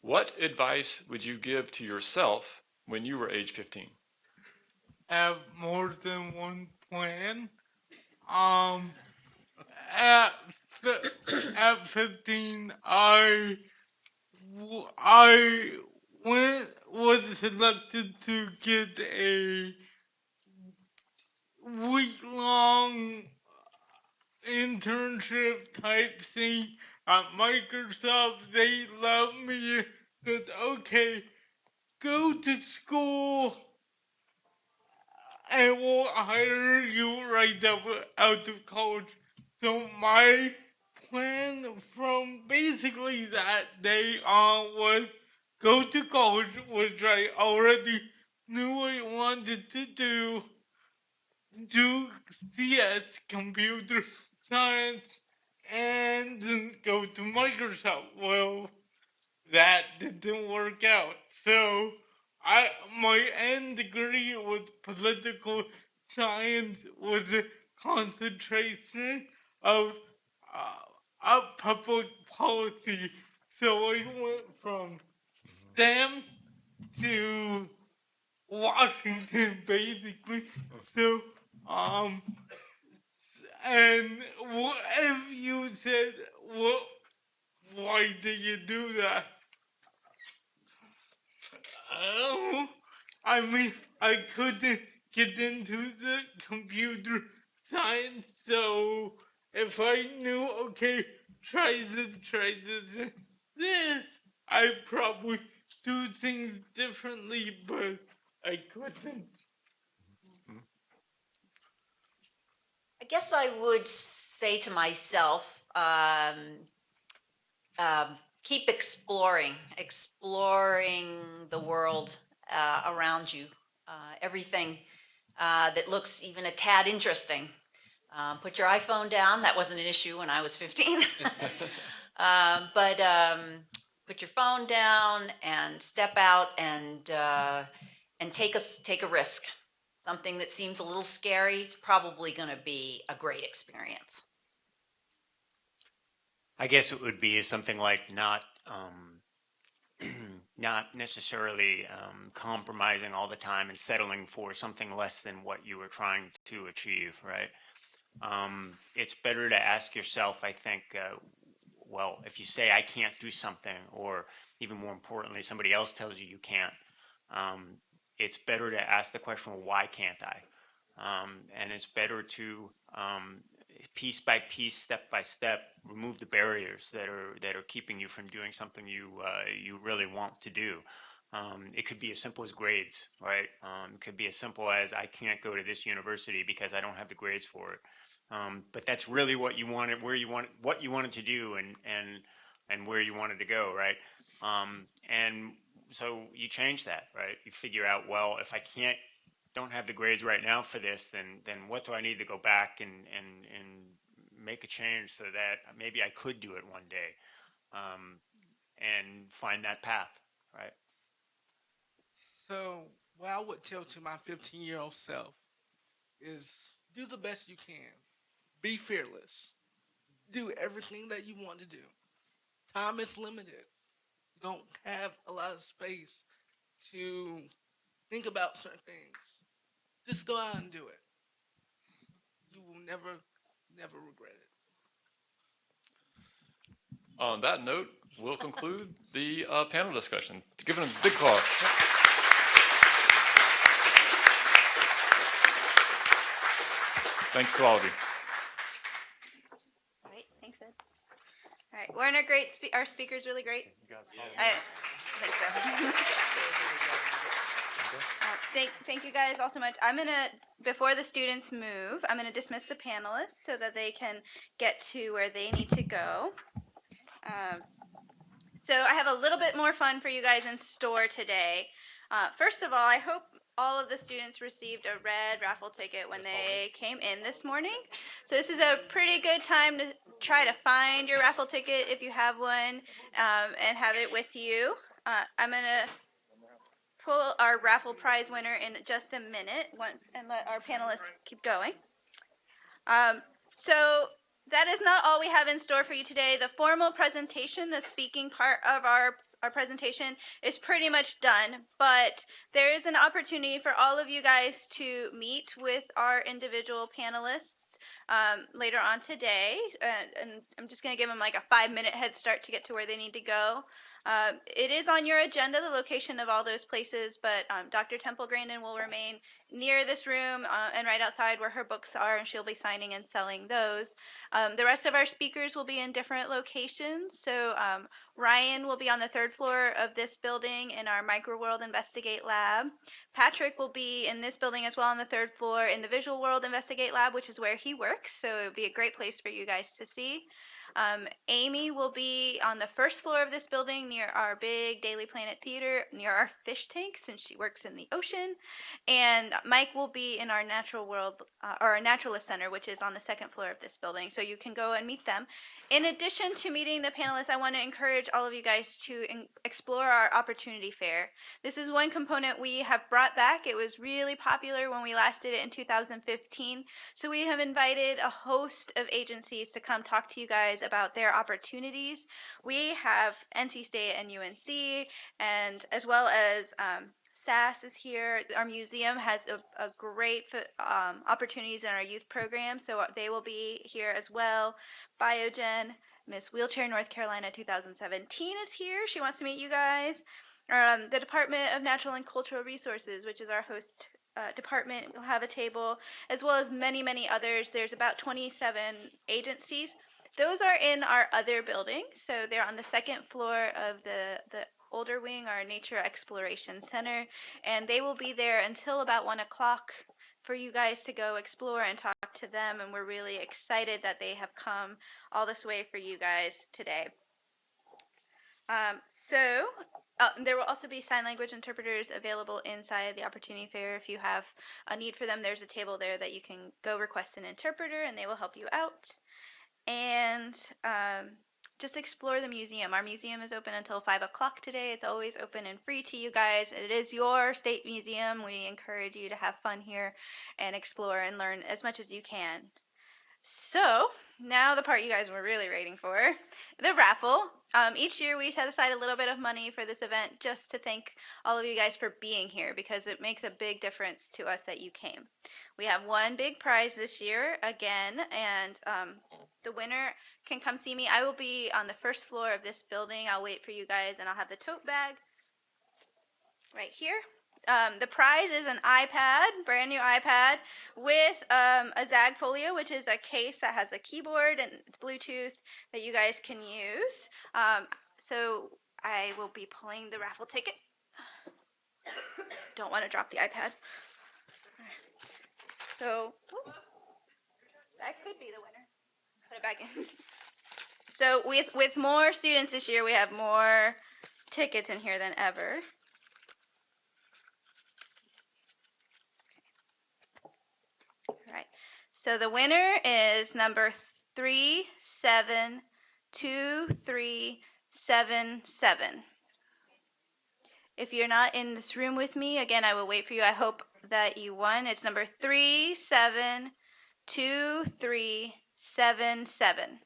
what advice would you give to yourself when you were age 15? Have more than one plan. At at 15, I was selected to get a week-long internship type thing at Microsoft. They loved me. Said, okay, go to school and we'll hire you right out of college. So my plan from basically that day on was go to college, which I already knew I wanted to do CS, computer science, and then go to Microsoft. Well, that didn't work out. So my end degree was political science with a concentration of public policy. So I went from STEM to Washington, basically. So, and what if you said, what, why did you do that? I mean, I couldn't get into the computer science, so if I knew, okay, try this, I'd probably do things differently, but I couldn't. I guess I would say to myself, keep exploring the world around you, everything that looks even a tad interesting. Put your iPhone down. That wasn't an issue when I was 15. But put your phone down and step out and take a risk. Something that seems a little scary is probably going to be a great experience. I guess it would be something like not necessarily compromising all the time and settling for something less than what you were trying to achieve, right? It's better to ask yourself, I think, well, if you say I can't do something, or even more importantly, somebody else tells you you can't, it's better to ask the question, well, why can't I? And it's better to piece by piece, step by step, remove the barriers that are keeping you from doing something you really want to do. It could be as simple as grades, right? It could be as simple as I can't go to this university because I don't have the grades for it. But that's really what you wanted, what you wanted to do, and where you wanted to go, right? And so you change that, right? You figure out, well, if I don't have the grades right now for this, then what do I need to go back and make a change so that maybe I could do it one day, and find that path, right? So, what I would tell to my 15-year-old self is do the best you can. Be fearless. Do everything that you want to do. Time is limited. You don't have a lot of space to think about certain things. Just go out and do it. You will never regret it. On that note, we'll conclude the panel discussion. Give them a big applause. Thanks to all of you. All right, thanks, Ed. All right, weren't our speaker's really great? I think so. Thank you guys all so much. Before the students move, I'm gonna dismiss the panelists so that they can get to where they need to go. So I have a little bit more fun for you guys in store today. First of all, I hope all of the students received a red raffle ticket when they came in this morning. So this is a pretty good time to try to find your raffle ticket if you have one, and have it with you. I'm going to pull our raffle prize winner in just a minute and let our panelists keep going. So that is not all we have in store for you today. The formal presentation, the speaking part of our presentation is pretty much done, but there is an opportunity for all of you guys to meet with our individual panelists later on today, and I'm just going to give them like a 5-minute head start to get to where they need to go. It is on your agenda, the location of all those places, but Dr. Temple Grandin will remain near this room and right outside where her books are, and she'll be signing and selling those. The rest of our speakers will be in different locations. So Ryan will be on the 3rd floor of this building in our Microworld Investigate Lab. Patrick will be in this building as well on the 3rd floor in the Visual World Investigate Lab, which is where he works. So it would be a great place for you guys to see. Amy will be on the 1st floor of this building near our big Daily Planet Theater, near our fish tank, since she works in the ocean. And Mike will be in our Natural World, or our Naturalist Center, which is on the 2nd floor of this building. So you can go and meet them. In addition to meeting the panelists, I want to encourage all of you guys to explore our Opportunity Fair. This is one component we have brought back. It was really popular when we last did it in 2015. So we have invited a host of agencies to come talk to you guys about their opportunities. We have NC State State and UNC, and as well as SAS is here. Our museum has a great opportunities in our youth program, so they will be here as well. Biogen, Miss Wheelchair North Carolina 2017 is here. She wants to meet you guys. The Department of Natural and Cultural Resources, which is our host department, will have a table, as well as many, many others. There's about 27 agencies. Those are in our other building, so they're on the second floor of the older wing, our Nature Exploration Center, and they will be there until about 1 o'clock for you guys to go explore and talk to them, and we're really excited that they have come all this way for you guys today. There will also be sign language interpreters available inside the Opportunity Fair. If you have a need for them, there's a table there that you can go request an interpreter, and they will help you out. And just explore the museum. Our museum is open until 5 o'clock today. It's always open and free to you guys. It is your state museum. We encourage you to have fun here and explore and learn as much as you can. So, now the part you guys were really waiting for, the raffle. Each year we set aside a little bit of money for this event just to thank all of you guys for being here, because it makes a big difference to us that you came. We have one big prize this year again, and the winner can come see me. I will be on the first floor of this building. I'll wait for you guys, and I'll have the tote bag right here. The prize is an iPad, brand new iPad, with a Zag Folio, which is a case that has a keyboard and it's Bluetooth that you guys can use. So I will be pulling the raffle ticket. Don't want to drop the iPad. So that could be the winner. Put it back in. So with more students this year, we have more tickets in here than ever. Right. So the winner is number 372377. If you're not in this room with me, again, I will wait for you. I hope that you won. It's number 372377.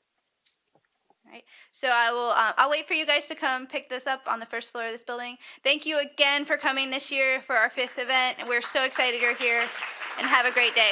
Right. So I'll wait for you guys to come pick this up on the first floor of this building. Thank you again for coming this year for our 5th event, and we're so excited you're here, and have a great day.